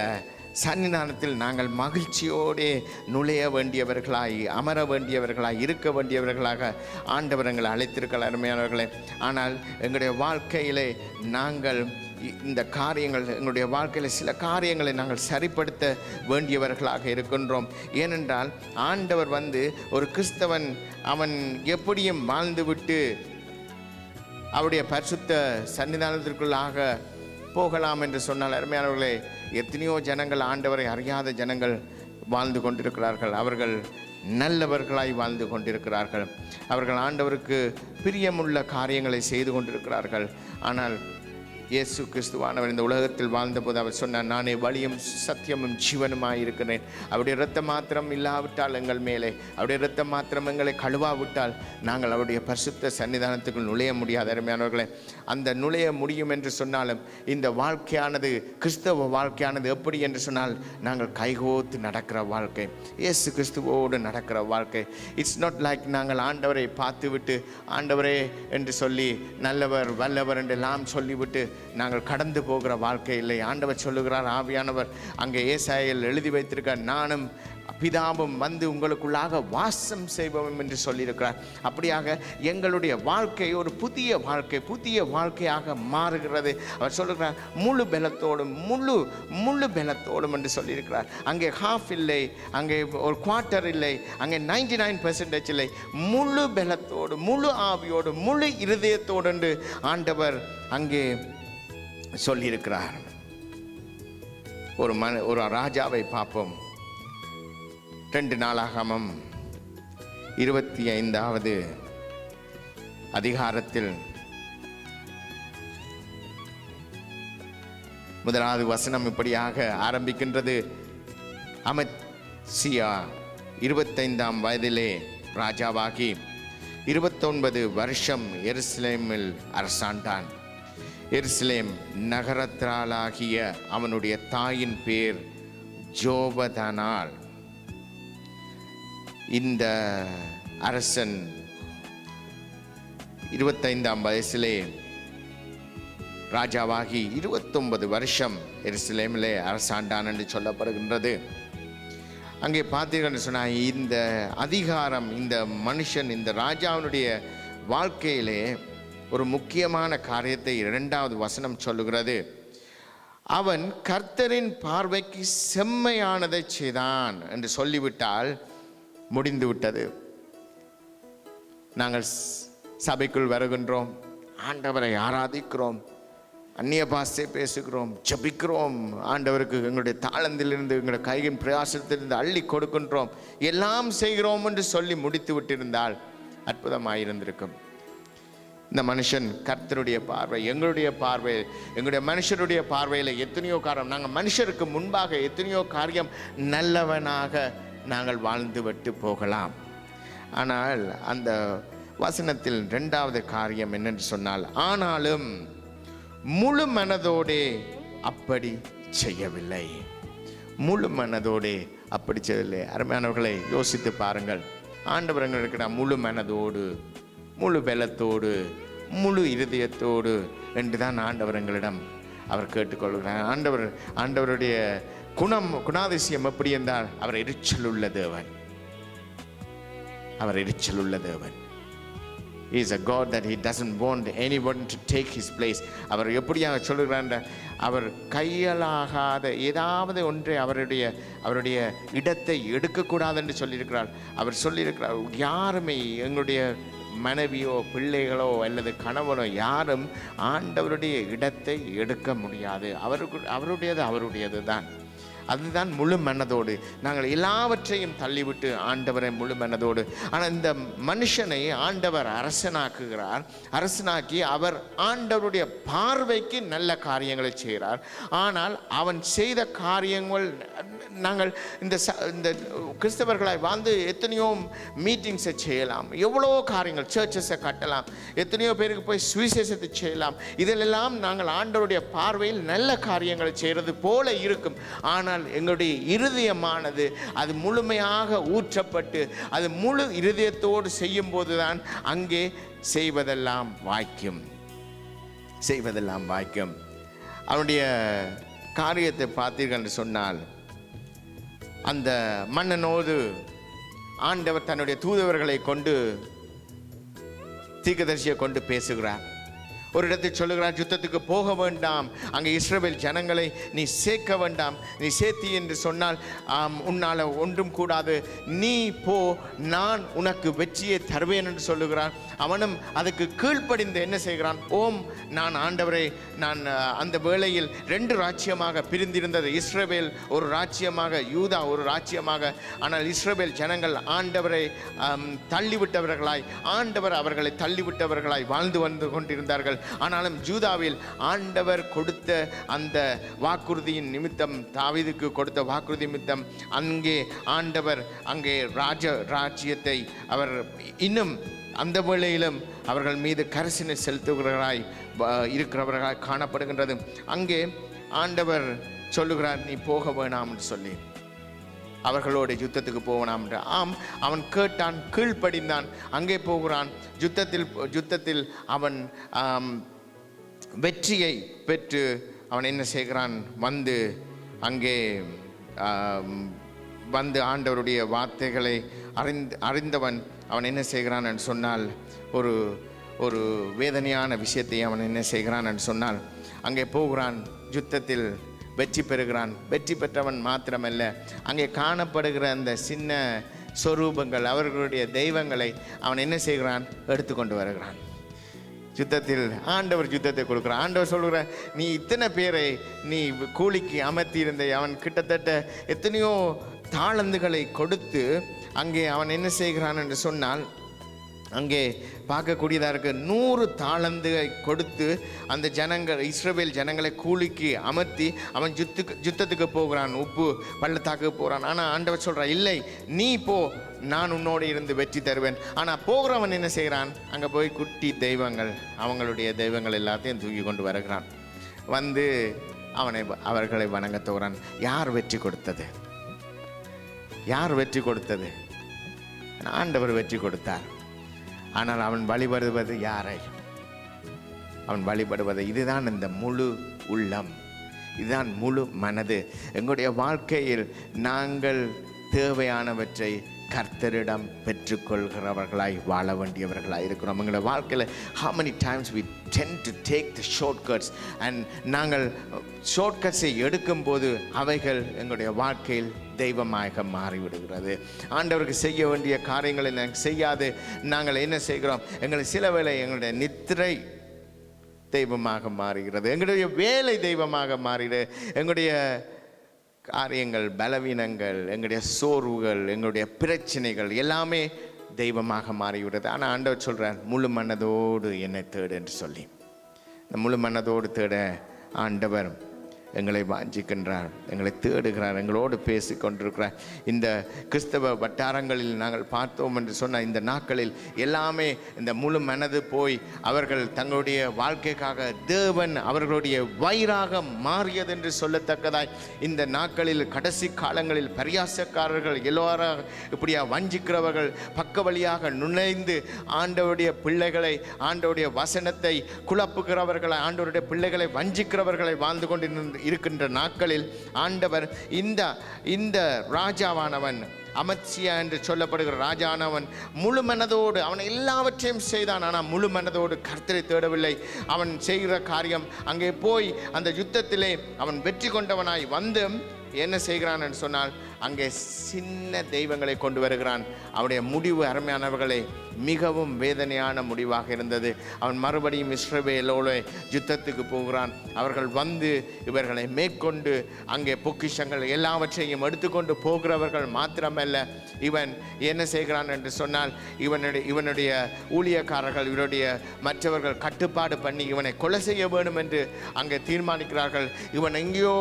சன்னிதானத்தில் நாங்கள் மகிழ்ச்சியோடு நுழைய வேண்டியவர்களாய், அமர வேண்டியவர்களாய், இருக்க வேண்டியவர்களாக ஆண்டவர் எங்களை அழைத்திருக்கிற அருமையானவர்களே. ஆனால் எங்களுடைய வாழ்க்கையிலே நாங்கள் இந்த காரியங்கள், எங்களுடைய வாழ்க்கையில் சில காரியங்களை நாங்கள் சரிப்படுத்த வேண்டியவர்களாக இருக்கின்றோம். ஏனென்றால் ஆண்டவர் ஒரு கிறிஸ்தவன் அவன் எப்படியும் வாழ்ந்துவிட்டு அவருடைய பரிசுத்த சன்னிதானத்திற்குள்ளாக போகலாம் என்று சொன்னால், அருமையானவர்களே, எத்தனையோ ஜனங்கள், ஆண்டவரை அறியாத ஜனங்கள் வாழ்ந்து கொண்டிருக்கிறார்கள். அவர்கள் நல்லவர்களாய் வாழ்ந்து கொண்டிருக்கிறார்கள். அவர்கள் ஆண்டவருக்கு பிரியமுள்ள காரியங்களை செய்து கொண்டிருக்கிறார்கள். ஆனால் இயேசு கிறிஸ்துவானவர் இந்த உலகத்தில் வாழ்ந்தபோது அவர் சொன்னார், நானே வழியும் சத்தியமும் ஜீவனுமாய் இருக்கிறேன். அவருடைய இரத்தம் மாத்திரம் இல்லாவிட்டால் எங்கள் மேலே, அவருடைய இரத்தம் மாத்திரம் எங்களை கழுவாவிட்டால் நாங்கள் அவருடைய பரிசுத்த சன்னிதானத்துக்குள் நுழைய முடியாது. அருமையானவர்களே, அந்த நுழைய முடியும் என்று சொன்னாலும் இந்த வாழ்க்கையானது, கிறிஸ்தவ வாழ்க்கையானது எப்படி என்று சொன்னால், நாங்கள் கைகோத்து நடக்கிற வாழ்க்கை, இயேசு கிறிஸ்துவோடு நடக்கிற வாழ்க்கை. இட்ஸ் நாட் லைக் நாங்கள் ஆண்டவரை பார்த்துவிட்டு ஆண்டவரே என்று சொல்லி நல்லவர் வல்லவர் என்று எல்லாம் சொல்லிவிட்டு நாங்கள் கடந்து போகிற வாழ்க்கை இல்லை. ஆண்டவர் சொல்லுகிறார், ஆவியானவர் அங்கே ஏசாயில் எழுதி வைத்திருக்க, நானும் பிதாவும் வந்து உங்களுக்குள்ளாக வாசம் செய்வோம் என்று சொல்லியிருக்கிறார். அப்படியாக எங்களுடைய வாழ்க்கை ஒரு புதிய வாழ்க்கையாக மாறுகிறது. அவர் சொல்லுகிறார் முழு பலத்தோடும் முழு பலத்தோடும் என்று சொல்லியிருக்கிறார். அங்கே ஹாஃப் இல்லை, அங்கே ஒரு குவார்ட்டர் இல்லை, அங்கே 99% இல்லை. முழு பலத்தோடு முழு ஆவியோடு முழு இருதயத்தோடு என்று ஆண்டவர் அங்கே சொல்லியிருக்கிறார். ஒரு ராஜாவை பார்ப்போம். 2 நாளாகமம் 25வது அதிகாரத்தில் 1வது வசனம் இப்படியாக ஆரம்பிக்கின்றது. அமத்சியா 25ஆம் வயதிலே ராஜாவாகி 29 வருஷம் எருசலேமில் அரசாண்டான். எருசலேம் நகரத்தாளாகிய அவனுடைய தாயின் பேர் ஜோபதானாள். இந்த அரசன் 25ஆம் வயசிலே ராஜாவாகி 29 வருஷம் எருசலேமிலே அரசாண்டான் என்று சொல்லப்படுகின்றது. அங்கே பார்த்தீர்கள் சொன்னால் இந்த அதிகாரம், இந்த மனுஷன், இந்த ராஜாவினுடைய வாழ்க்கையிலே ஒரு முக்கியமான காரியத்தை 2வது வசனம் சொல்லுகிறது. அவன் கர்த்தரின் பார்வைக்கு செம்மையானதை செய்தான் என்று சொல்லிவிட்டால் முடிந்து விட்டது. நாங்கள் சபைக்குள் வருகின்றோம், ஆண்டவரை ஆராதிக்கிறோம், அந்நிய பாஷை பேசுகிறோம், ஜபிக்கிறோம், ஆண்டவருக்கு எங்களுடைய தாளந்திலிருந்து எங்களுடைய கையின் பிரயாசத்திலிருந்து அள்ளி கொடுக்கின்றோம், எல்லாம் செய்கிறோம் என்று சொல்லி முடித்து விட்டிருந்தால் அற்புதமாயிருந்திருக்கும். இந்த மனுஷன் கர்த்தருடைய பார்வை, எங்களுடைய பார்வை, எங்களுடைய மனுஷருடைய பார்வையில் எத்தனையோ காரியம், நாங்கள் மனுஷருக்கு முன்பாக எத்தனையோ காரியம் நல்லவனாக நாங்கள் வாழ்ந்து விட்டு போகலாம். ஆனால் அந்த வசனத்தில் 2வது காரியம் என்னென்று சொன்னால், ஆனாலும் முழு மனதோடே அப்படி செய்யவில்லை. முழு மனதோடே அப்படி செய்யவில்லை. அருமையானவர்களை யோசித்து பாருங்கள். ஆண்டவர் எங்களுக்கு முழு மனதோடு முழு பலத்தோடு முழு இருதயத்தோடு என்று தான் ஆண்டவர் எங்களிடம் அவர் கேட்டுக்கொள்கிறார். ஆண்டவருடைய குணாதிசயம் எப்படி என்றால் அவர் எரிச்சல் உள்ள தேவன். அவர் எரிச்சல் உள்ள தேவன். He is a God that he doesn't want anyone to take his place. அவர் எப்படியாக சொல்லுகிறார், அவர் கையலாகாத ஏதாவது ஒன்றை அவருடைய இடத்தை எடுக்கக்கூடாது என்று சொல்லியிருக்கிறார். அவர் சொல்லியிருக்கிறார், யாருமே எங்களுடைய மனைவியோ பிள்ளைகளோ அல்லது கணவனோ யாரும் ஆண்டவருடைய இடத்தை எடுக்க முடியாது. அவருடையது தான். அதுதான் முழு மனதோடு. நாங்கள் எல்லாவற்றையும் தள்ளிவிட்டு ஆண்டவரை முழு மனதோடு. ஆனால் இந்த மனுஷனை ஆண்டவர் அரசனாக்கி அவர் ஆண்டவருடைய பார்வைக்கு நல்ல காரியங்களை செய்கிறார். ஆனால் அவன் செய்த காரியங்கள், நாங்கள் இந்த கிறிஸ்தவர்களாய் வாழ்ந்து எத்தனையோ மீட்டிங்ஸை செய்யலாம், எவ்வளோ காரியங்கள், சர்ச்சஸை கட்டலாம், எத்தனையோ பேருக்கு போய் சுவிசேஷத்தை செய்யலாம். இதிலெல்லாம் நாங்கள் ஆண்டவருடைய பார்வையில் நல்ல காரியங்களை செய்கிறது போல இருக்கும். ஆனால் எங்களுடைய இருதயமானது அது முழுமையாக ஊற்றப்பட்டு அது முழு இருதயத்தோடு செய்யும் போதுதான் அங்கே செய்வதெல்லாம் வாய்க்கும். அவனுடைய காரியத்தை பார்த்தீர்கள் என்று சொன்னால், அந்த மன்னனோடு ஆண்டவர் தன்னுடைய தூதுவர்களை கொண்டு, தீர்க்கதரிசியை கொண்டு பேசுகிறார். ஒரு இடத்தில் சொல்லுகிறார், யுத்தத்துக்கு போக வேண்டாம், அங்கே இஸ்ரவேல் ஜனங்களை நீ சேர்க்க வேண்டாம், நீ சேர்த்தி என்று சொன்னால் உன்னால் ஒன்றும் கூடாது, நீ போ, நான் உனக்கு வெற்றியை தருவேன் என்று சொல்லுகிறார். அவனும் அதுக்கு கீழ்ப்படிந்து என்ன செய்கிறான், ஓம் நான் ஆண்டவரை, நான் அந்த வேளையில் 2 ராஜ்யமாக பிரிந்திருந்தது, இஸ்ரவேல் ஒரு ராஜ்யமாக, யூதா ஒரு ராஜ்யமாக. ஆனால் இஸ்ரவேல் ஜனங்கள் ஆண்டவரை தள்ளிவிட்டவர்களாய், ஆண்டவர் அவர்களை தள்ளிவிட்டவர்களாய் வாழ்ந்து வந்து கொண்டிருந்தார்கள். ஆனாலும் ஜூதாவில் ஆண்டவர் கொடுத்த அந்த வாக்குறுதியின் நிமித்தம், தாவீதுக்கு கொடுத்த வாக்குறுதி நிமித்தம் அங்கே ஆண்டவர் அங்கே ராஜ்யத்தை அவர் இன்னும் அந்த வேளையிலும் அவர்கள் மீது கரிசனை செலுத்துகிறவர்களாய் இருக்கிறவர்களாய் காணப்படுகின்றது. அங்கே ஆண்டவர் சொல்லுகிறார், நீ போக வேணாம் என்று சொல்லி அவர்களோட யுத்தத்துக்கு போகலாம் என்று. அவன் கேட்டான், கீழ்ப்படிந்தான், அங்கே போகிறான். யுத்தத்தில் அவன் வெற்றியை பெற்று அவன் என்ன செய்கிறான், வந்து அங்கே வந்து ஆண்டவருடைய வார்த்தைகளை அறிந்தவன் அவன் என்ன செய்கிறான் என்று சொன்னால், ஒரு ஒரு வேதனையான விஷயத்தை அவன் என்ன செய்கிறான் என்று சொன்னால், அங்கே போகிறான், யுத்தத்தில் வெற்றி பெறுகிறான். வெற்றி பெற்றவன் மாத்திரமல்ல, அங்கே காணப்படுகிற அந்த சின்ன சொரூபங்கள், அவர்களுடைய தெய்வங்களை அவன் என்ன செய்கிறான், எடுத்துக்கொண்டு வருகிறான். யுத்தத்தில் ஆண்டவர் யுத்தத்தை கொடுக்குறான். ஆண்டவர் சொல்கிற, நீ இத்தனை பேரை நீ கூலிக்கு அமர்த்தி இருந்த, அவன் கிட்டத்தட்ட எத்தனையோ தாளந்துகளை கொடுத்து அங்கே அவன் என்ன செய்கிறான் என்று சொன்னால், அங்கே பார்க்கக்கூடியதாக இருக்கு, 100 தாளந்துகளை கொடுத்து அந்த ஜனங்கள், இஸ்ரவேல் ஜனங்களை கூலிக்கு அமர்த்தி அவன் யுத்தத்துக்கு போகிறான், உப்பு பள்ளத்தாக்கு போகிறான். ஆனால் ஆண்டவர் சொல்கிறான், இல்லை நீ போ, நான் உன்னோடு இருந்து வெற்றி தருவேன். ஆனால் போகிறவன் என்ன செய்கிறான், அங்கே போய் குட்டி தெய்வங்கள், அவங்களுடைய தெய்வங்கள் எல்லாத்தையும் தூக்கி கொண்டு வருகிறான். வந்து அவர்களை வணங்க தோறான். யார் வெற்றி கொடுத்தது? யார் வெற்றி கொடுத்தது? ஆண்டவர் வெற்றி கொடுத்தார். ஆனால் அவன் வழிபடுவது யாரை? அவன் வழிபடுவது, இதுதான் இந்த முழு உள்ளம், இதுதான் முழு மனது. எங்களுடைய வாழ்க்கையில் நாங்கள் தேவையானவற்றை கர்த்தரிடம் பெற்றுக்கொள்கிறவர்களாய் வாழ வேண்டியவர்களாக இருக்கிறோம். எங்களுடைய வாழ்க்கையில் how many times we tend to take the shortcuts, and நாங்கள் ஷார்ட்கட்ஸை எடுக்கும்போது அவைகள் எங்களுடைய வாழ்க்கையில் தெய்வமாக மாறிவிடுகிறது. ஆண்டவருக்கு செய்ய வேண்டிய காரியங்களை நாங்கள் செய்யாது நாங்கள் என்ன செய்கிறோம், எங்களை சில வேளை எங்களுடைய நித்திரை தெய்வமாக மாறுகிறது, எங்களுடைய வேலை தெய்வமாக மாறுகிறது, எங்களுடைய காரியங்கள், பலவீனங்கள், எங்களுடைய சோர்வுகள், எங்களுடைய பிரச்சனைகள் எல்லாமே தெய்வமாக மாறிவிடுறது. ஆனால் ஆண்டவர் சொல்கிறார், முழு மனதோடு என்னை தேடு என்று சொல்லி. இந்த முழு மனதோடு தேட ஆண்டவர் எங்களை வாஞ்சிக்கின்றார், எங்களை தேடுகிறார், எங்களோடு பேசி கொண்டிருக்கிறார். இந்த கிறிஸ்தவ வட்டாரங்களில் நாங்கள் பார்த்தோம் என்று சொன்ன இந்த நாட்களில் எல்லாமே இந்த முழு மனது போய் அவர்கள் தங்களுடைய வாழ்க்கைக்காக தேவன் அவர்களுடைய வயிறாக மாறியது என்று சொல்லத்தக்கதாய் இந்த நாட்களில் கடைசி காலங்களில் பரியாசக்காரர்கள் எல்லோராக இப்படியா வஞ்சிக்கிறவர்கள் பக்க வழியாக நுழைந்து ஆண்டவருடைய பிள்ளைகளை, ஆண்டவருடைய வசனத்தை குழப்புகிறவர்களை, ஆண்டவருடைய பிள்ளைகளை வஞ்சிக்கிறவர்களை வாழ்ந்து கொண்டு இருக்கின்ற நாட்களில் ஆண்டவர் இந்த ராஜாவானவன், அமத்சியா என்று சொல்லப்படுகிற ராஜானவன் முழு மனதோடு அவன் எல்லாவற்றையும் செய்தான். ஆனால் முழு மனதோடு கர்த்தரை தேடவில்லை. அவன் செய்கிற காரியம், அங்கே போய் அந்த யுத்தத்திலே அவன் வெற்றி கொண்டவனாய் வந்து என்ன செய்கிறான் என்று சொன்னால், அங்கே சின்ன தெய்வங்களை கொண்டு வருகிறான். அவனுடைய முடிவு அருமையானவர்களை மிகவும் வேதனையான முடிவாக இருந்தது. அவன் மறுபடியும் இஸ்ரவேலோடு யுத்தத்துக்கு போகிறான். அவர்கள் வந்து இவர்களை மேற்கொண்டு அங்கே பொக்கிஷங்கள் எல்லாவற்றையும் எடுத்துக்கொண்டு போகிறவர்கள் மாத்திரமல்ல, இவன் என்ன செய்கிறான் என்று சொன்னால், இவனுடைய ஊழியக்காரர்கள், இவனுடைய மற்றவர்கள் கட்டுப்பாடு பண்ணி இவனை கொலை செய்ய வேண்டும் என்று அங்கே தீர்மானிக்கிறார்கள். இவன் எங்கேயோ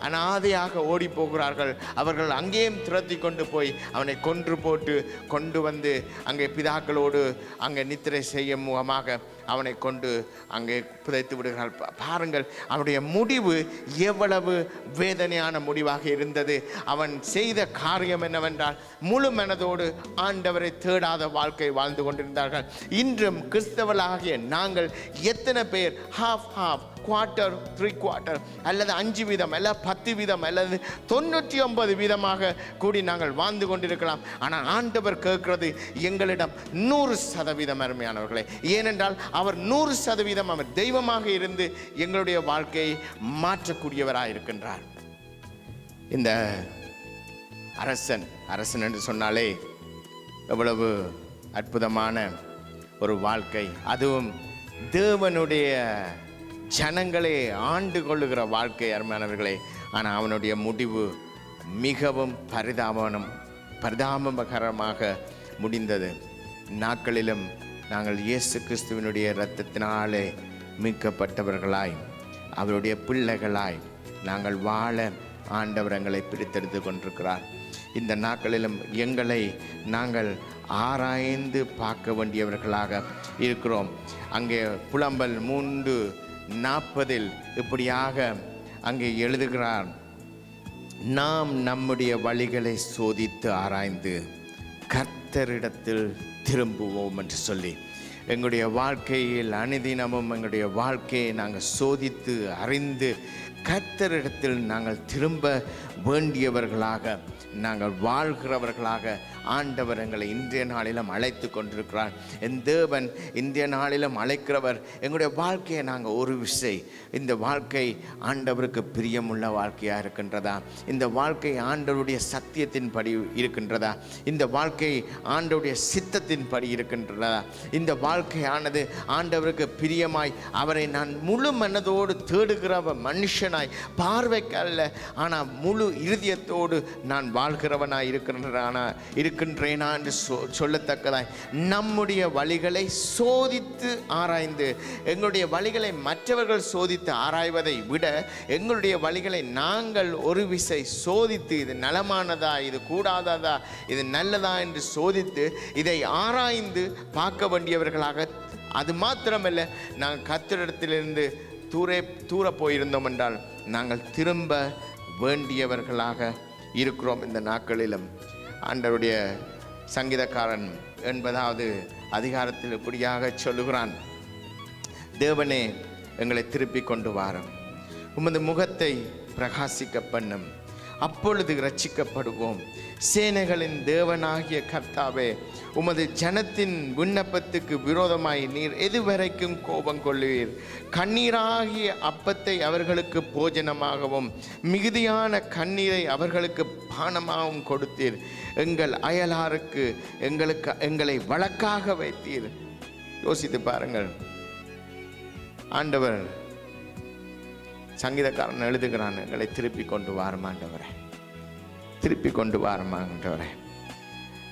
அனாதையாக ஓடி போகிறார்கள். அவர்கள் அங்கேயும் துரத்தி கொண்டு போய் அவனை கொன்று போட்டு கொண்டு வந்து அங்கே பிதாக்களோடு அங்கே நித்திரை செய்ய முகமாக அவனை கொண்டு அங்கே புதைத்து விடுகிறார்கள். பாருங்கள், அவனுடைய முடிவு எவ்வளவு வேதனையான முடிவாக இருந்தது. அவன் செய்த காரியம் என்னவென்றால், முழு மனதோடு ஆண்டவரை தேடாத வாழ்க்கை வாழ்ந்து கொண்டிருந்தார்கள். இன்றும் கிறிஸ்தவர்களாகிய நாங்கள் எத்தனை பேர் ஹாஃப் குவார்ட்டர், 3/4 அல்லது 5 வீதம் அல்ல 10 வீதம் அல்லது 99 வீதமாக கூடி நாங்கள் வாழ்ந்து கொண்டிருக்கலாம். ஆனால் ஆண்டவர் கேட்கிறது எங்களிடம் 100% அருமையானவர்களே. ஏனென்றால் அவர் 100% அவர் தெய்வமாக இருந்து எங்களுடைய வாழ்க்கையை மாற்றக்கூடியவராக இருக்கின்றார். இந்த அரசன் என்று சொன்னாலே எவ்வளவு அற்புதமான ஒரு வாழ்க்கை, அதுவும் தேவனுடைய ஜனங்களே ஆண்டு கொள்ளுகிற வாழ்க்கை அருமையானவர்களே. ஆனால் அவனுடைய முடிவு மிகவும் பரிதாபகரமாக முடிந்தது. நாட்களிலும் நாங்கள் இயேசு கிறிஸ்துவினுடைய இரத்தத்தினாலே மீட்கப்பட்டவர்களாய், அவருடைய பிள்ளைகளாய் நாங்கள் வாழ ஆண்டவர் எங்களை பிரித்தெடுத்து கொண்டிருக்கிறார். இந்த நாட்களிலும் எங்களை நாங்கள் ஆராய்ந்து பார்க்க வேண்டியவர்களாக இருக்கிறோம். அங்கே புலம்பல் 3:40 இப்படியாக அங்கே எழுதுகிறார், நாம் நம்முடைய வழிகளை சோதித்து ஆராய்ந்து கர்த்தரிடத்தில் திரும்புவோம் என்று சொல்லி, எங்களுடைய வாழ்க்கையில் அனுதினமும் எங்களுடைய வாழ்க்கையை நாங்கள் சோதித்து அறிந்து கர்த்தரிடத்தில் நாங்கள் திரும்ப வேண்டியவர்களாக நாங்கள் வாழ்கிறவர்களாக ஆண்டவர் எங்களை இன்றைய நாளிலும் அழைத்து கொண்டிருக்கிறார். என் தேவன் இன்றைய நாளிலும் அழைக்கிறவர். எங்களுடைய வாழ்க்கையை நாங்கள் ஒரு விசை, இந்த வாழ்க்கை ஆண்டவருக்கு பிரியமுள்ள வாழ்க்கையாக இருக்கின்றதா? இந்த வாழ்க்கை ஆண்டவருடைய சத்தியத்தின்படி இருக்கின்றதா? இந்த வாழ்க்கை ஆண்டவருடைய சித்தத்தின்படி இருக்கின்றதா? இந்த வாழ்க்கையானது ஆண்டவருக்கு பிரியமாய் அவரை நான் முழு மனதோடு தேடுகிற மனுஷனாய், பார்வைக்கு அல்ல ஆனால் முழு இருதயத்தோடு நான் வாழ்கிறவனாய் இருக்கின்றேனா என்று சொல்லத்தக்கதாய் நம்முடைய வழிகளை சோதித்து ஆராய்ந்து, எங்களுடைய வழிகளை மற்றவர்கள் சோதித்து ஆராய்வதை விட எங்களுடைய வழிகளை நாங்கள் ஒரு விசை சோதித்து, இது நலமானதா, இது கூடாததா, இது நல்லதா என்று சோதித்து இதை ஆராய்ந்து பார்க்க வேண்டியவர்களாக. அது மாத்திரமல்ல, நாங்கள் கர்த்தரிடத்திலிருந்து தூர போயிருந்தோம் என்றால் நாங்கள் திரும்ப வேண்டியவர்களாக இருக்கிறோம். இந்த நாட்களிலும் ஆண்டவருடைய சங்கீதக்காரன் 80வது அதிகாரத்தில் இப்படியாக சொல்லுகிறான்: தேவனே, எங்களை திருப்பி கொண்டு வாரும், உமது முகத்தை பிரகாசிக்க பண்ணும், அப்பொழுது இரட்சிக்கப்படுவோம். சேனைகளின் தேவனாகிய கர்த்தாவே, உமது ஜனத்தின் விண்ணப்பத்துக்கு விரோதமாய் நீர் எதுவரைக்கும் கோபம் கொள்ளுவீர்? கண்ணீராகிய அப்பத்தை அவர்களுக்கு போஜனமாகவும் மிகுதியான கண்ணீரை அவர்களுக்கு பானமாகவும் கொடுத்தீர். எங்கள் அயலாருக்கு எங்களை வழக்காக வைத்தீர். யோசித்து பாருங்கள். ஆண்டவர் சங்கீதக்காரன் எழுதுகிறான், எங்களை திருப்பி கொண்டு வாரும் ஆண்டவரே, திருப்பி கொண்டு வாரும் ஆண்டவரே.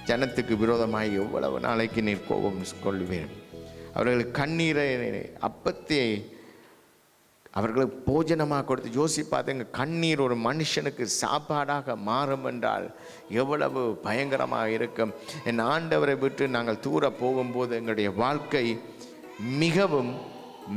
ஜனத்துக்கு விரோதமாய் எவ்வளவு நாளைக்கு நீர் கோபம் கொள்வேன்? அவர்களுக்கு கண்ணீரை அப்பத்தை அவர்களுக்கு போஜனமாக கொடுத்து. யோசிப்பாதுங்க, கண்ணீர் ஒரு மனுஷனுக்கு சாப்பாடாக மாறும் என்றால் எவ்வளவு பயங்கரமாக இருக்கும். என் ஆண்டவரை விட்டு நாங்கள் தூர போகும்போது எங்களுடைய வாழ்க்கை மிகவும்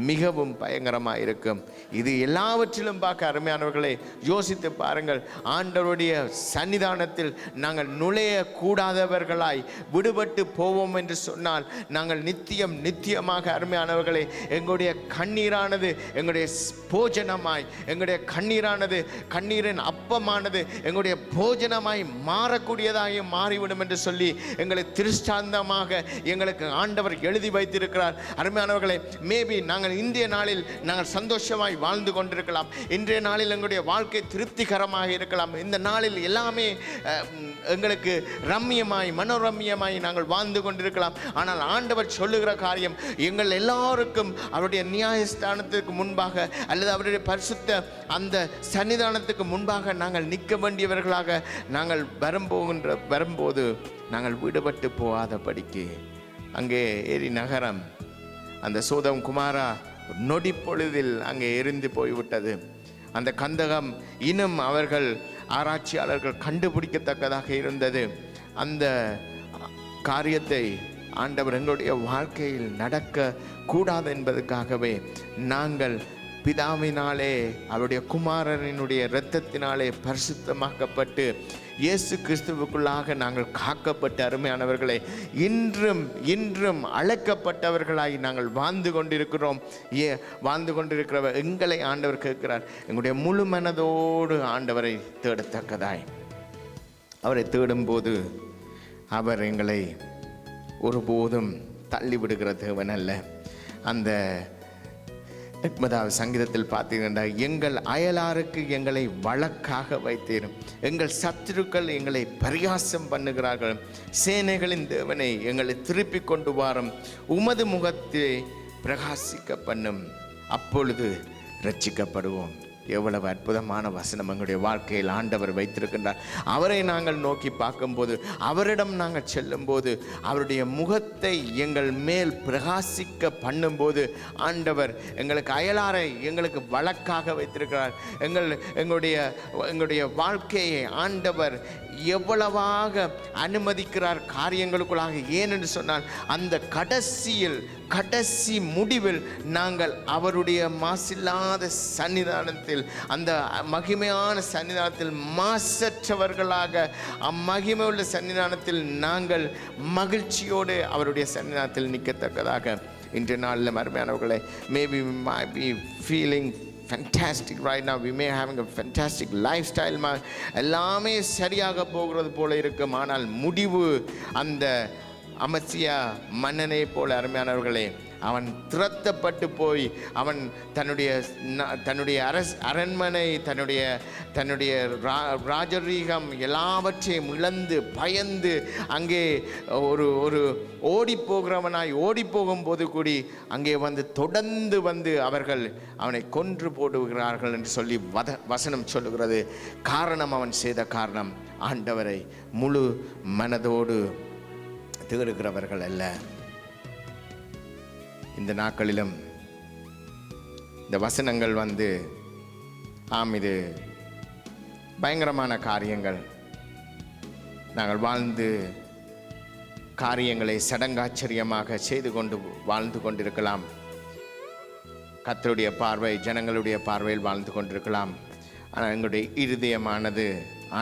மிகவும் பயங்கரமாக இருக்கும். இது எல்லாவற்றிலும் பார்க்க அருமையானவர்களை யோசித்து பாருங்கள். ஆண்டவருடைய சன்னிதானத்தில் நாங்கள் நுழைய கூடாதவர்களாய் விடுபட்டு போவோம் என்று சொன்னால் நாங்கள் நித்தியமாக அருமையானவர்களை எங்களுடைய கண்ணீரானது எங்களுடைய போஜனமாய், எங்களுடைய கண்ணீரானது கண்ணீரின் அப்பமானது எங்களுடைய போஜனமாய் மாறக்கூடியதாக மாறிவிடும் என்று சொல்லி எங்களை திருஷ்டாந்தமாக எங்களுக்கு ஆண்டவர் எழுதி வைத்திருக்கிறார். அருமையானவர்களை, மேபி நாங்கள் இன்றைய நாளில் நாங்கள் சந்தோஷமாய் வாழ்ந்து கொண்டிருக்கலாம். இன்றைய நாளில் எங்களுடைய வாழ்க்கை திருப்திகரமாக இருக்கலாம். இந்த நாளில் எல்லாமே எங்களுக்கு ரம்மியமாய் மனோரம்யமாய் நாங்கள் வாழ்ந்து கொண்டிருக்கலாம். ஆனால் ஆண்டவர் சொல்லுகிற காரியம், எங்கள் எல்லாருக்கும் அவருடைய நியாயஸ்தானத்துக்கு முன்பாக அல்லது அவருடைய பரிசுத்த அந்த சன்னிதானத்துக்கு முன்பாக நாங்கள் நிற்க வேண்டியவர்களாக நாங்கள் வரும்போது நாங்கள் விடுபட்டு போகாதபடிக்கு. அங்கே ஏரி நகரம், அந்த சோதம் குமாரா நொடி பொழுதில் அங்கே எரிந்து போய்விட்டது. அந்த கந்தகம் இன்னும் அவர்கள் ஆராய்ச்சியாளர்கள் கண்டுபிடிக்கத்தக்கதாக இருந்தது. அந்த காரியத்தை ஆண்டவர் எங்களுடைய வாழ்க்கையில் நடக்க கூடாது என்பதற்காகவே நாங்கள் பிதாவினாலே அவருடைய குமாரனினுடைய இரத்தத்தினாலே பரிசுத்தமாக்கப்பட்டு இயேசு கிறிஸ்துவுக்குள்ளாக நாங்கள் காக்கப்பட்ட அருமையானவர்களை இன்றும் அழைக்கப்பட்டவர்களாய் நாங்கள் வாழ்ந்து கொண்டிருக்கிறோம். வாழ்ந்து கொண்டிருக்கிற எங்களை ஆண்டவர் கேட்கிறார், எங்களுடைய முழு மனதோடு ஆண்டவரை தேடத்தக்கதாய். அவரை தேடும்போது அவர் எங்களை ஒருபோதும் தள்ளிவிடுகிற தேவன் அல்ல. அந்த 80வது சங்கீதத்தில் பார்த்தீங்கன்னா, எங்கள் அயலாருக்கு எங்களை வழக்காக வைத்தீர், எங்கள் சத்துருக்கள் எங்களை பரிகாசம் பண்ணுகிறார்கள். சேனைகளின் தேவனை எங்களை திருப்பி கொண்டு வாரும், உமது முகத்தை பிரகாசிக்க பண்ணும், அப்பொழுது ரட்சிக்கப்படுவோம். எவ்வளவு அற்புதமான வசனம் எங்களுடைய வாழ்க்கையில் ஆண்டவர் வைத்திருக்கின்றார். அவரை நாங்கள் நோக்கி பார்க்கும்போது, அவரிடம் நாங்கள் செல்லும்போது, அவருடைய முகத்தை எங்கள் மேல் பிரகாசிக்க பண்ணும்போது ஆண்டவர் எங்களுக்கு அயலாரை எங்களுக்கு வழக்காக வைத்திருக்கிறார். எங்களுடைய வாழ்க்கையை ஆண்டவர் எவ்வளவாக அனுமதிக்கிறார் காரியங்களுக்குள்ளாக. ஏனென்று சொன்னால், அந்த கடைசி முடிவில் நாங்கள் அவருடைய மாசில்லாத சன்னிதானத்தில், அந்த மகிமையான சன்னிதானத்தில் மாசற்றவர்களாக, அம்மகிமை உள்ள சன்னிதானத்தில் நாங்கள் மகிழ்ச்சியோடு அவருடைய சன்னிதானத்தில் நிற்கத்தக்கதாக இன்றைய நாளில் அருமையானவர்களை, maybe might be feeling fantastic right now, we may having a fantastic lifestyle, எல்லாமே சரியாக போகிறது போல இருக்கும். ஆனால் முடிவு அந்த அமத்சியா மன்னனை போல அருமையானவர்களே, அவன் துரத்தப்பட்டு போய் அவன் தன்னுடைய அரண்மனை, தன்னுடைய ராஜரீகம் எல்லாவற்றையும் இழந்து பயந்து அங்கே ஒரு ஓடி போகிறவனாய் ஓடி போகும்போது கூடி அங்கே தொடர்ந்து அவர்கள் அவனை கொன்று போடுகிறார்கள் என்று சொல்லி வசனம் சொல்லுகிறது. காரணம், அவன் செய்த காரணம் ஆண்டவரை முழு மனதோடு தேடுகிறவர்கள் அல்ல. இந்த நாட்களிலும் இந்த வசனங்கள் இது பயங்கரமான காரியங்கள். நாங்கள் வாழ்ந்து காரியங்களை சடங்காச்சரியமாக செய்து கொண்டு வாழ்ந்து கொண்டிருக்கலாம். கர்த்தருடைய பார்வை ஜனங்களுடைய பார்வையில் வாழ்ந்து கொண்டிருக்கலாம். ஆனால் எங்களுடைய இருதயமானது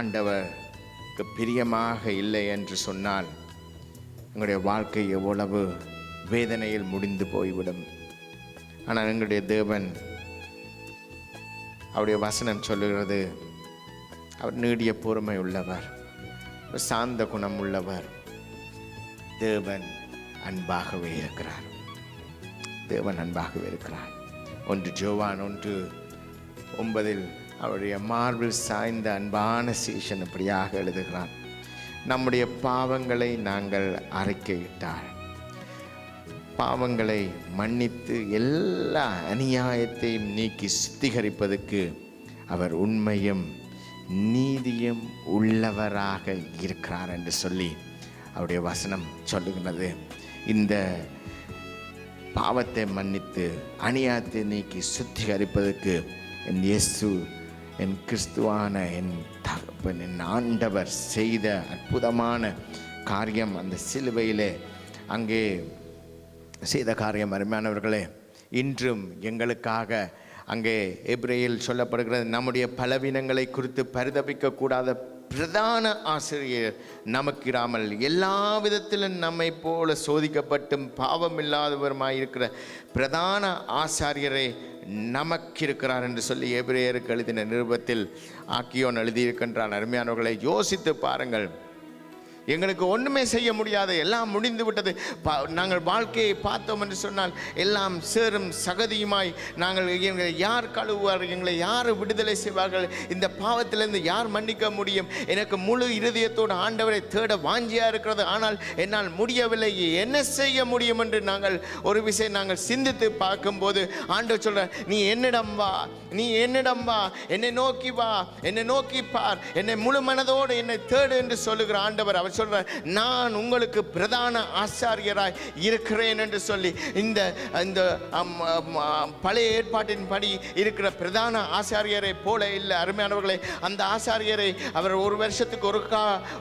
ஆண்டவருக்கு பிரியமாக இல்லை என்று சொன்னால் எங்களுடைய வாழ்க்கை எவ்வளவு வேதனையில் முடிந்து போய்விடும். ஆனால் எங்களுடைய தேவன், அவருடைய வசனம் சொல்லுகிறது, அவர் நீடிய பொறுமை உள்ளவர், சாந்த குணம் உள்ளவர். தேவன் அன்பாகவே இருக்கிறார். தேவன் அன்பாகவே இருக்கிறார். 1 யோவான் 1:9 அவருடைய மார்பில் சாய்ந்த அன்பான சீஷன் இப்படியாக எழுதுகிறான், நம்முடைய பாவங்களை நாங்கள் அறிக்கையிட்டால் பாவங்களை மன்னித்து எல்லா அநியாயத்தையும் நீக்கி சுத்திகரிப்பதற்கு அவர் உண்மையும் நீதியும் உள்ளவராக இருக்கிறார் என்று சொல்லி அவருடைய வசனம் சொல்லுகிறது. இந்த பாவத்தை மன்னித்து அநியாயத்தை நீக்கி சுத்திகரிப்பதற்கு என் இயேசு, என் கிறிஸ்துவான என் தகப்பன், என் ஆண்டவர் செய்த அற்புதமான காரியம், அந்த சிலுவையிலே அங்கே செய்த காரியம். அருமையானவர்களே, இன்றும் எங்களுக்காக அங்கே எபிரேயில் சொல்லப்படுகிறது, நம்முடைய பலவீனங்களை குறித்து பரிதபிக்கக்கூடாத பிரதான ஆசிரியர் நமக்கிராமல் எல்லா விதத்திலும் நம்மை போல சோதிக்கப்பட்டும் பாவம் இல்லாதவருமாயிருக்கிற பிரதான ஆசாரியரை நமக்கிருக்கிறார் என்று சொல்லி எபிரேயருக்கு எழுதின நிருபத்தில் ஆக்கியோன் எழுதியிருக்கின்றான். அருமையானவர்களை, யோசித்து பாருங்கள். எங்களுக்கு ஒன்றுமே செய்ய முடியாது, எல்லாம் முடிந்து விட்டது. நாங்கள் வாழ்க்கையை பார்த்தோம் என்று சொன்னால் எல்லாம் சேரும் சகதியுமாய் நாங்கள் எங்களை யார் கழுவுவார், எங்களை யார் விடுதலை செய்வார்கள், இந்த பாவத்திலிருந்து யார் மன்னிக்க முடியும்? எனக்கு முழு இருதயத்தோடு ஆண்டவரை தேட வாஞ்சியாக இருக்கிறது, ஆனால் என்னால் முடியவில்லை, என்ன செய்ய முடியும் என்று நாங்கள் ஒரு விஷயம் நாங்கள் சிந்தித்து பார்க்கும்போது ஆண்டவர் சொல்கிறார், நீ என்னிடம் வா, நீ என்னிடம் வா, என்னை நோக்கி வா, என்னை நோக்கி பார், என்னை முழு மனதோடு என்னை தேடு என்று சொல்லுகிற ஆண்டவர் அவர் சொல்றார், நான் உங்களுக்கு பிரதான ஆசாரியராய் இருக்கிறேன் என்று சொல்லி. இந்த பழைய ஏற்பாட்டின் படி இருக்கிற பிரதான ஆசாரியரை போல இல்லை. அருமையானவர்களே, அந்த ஆசாரியரை அவர் ஒரு வருஷத்துக்கு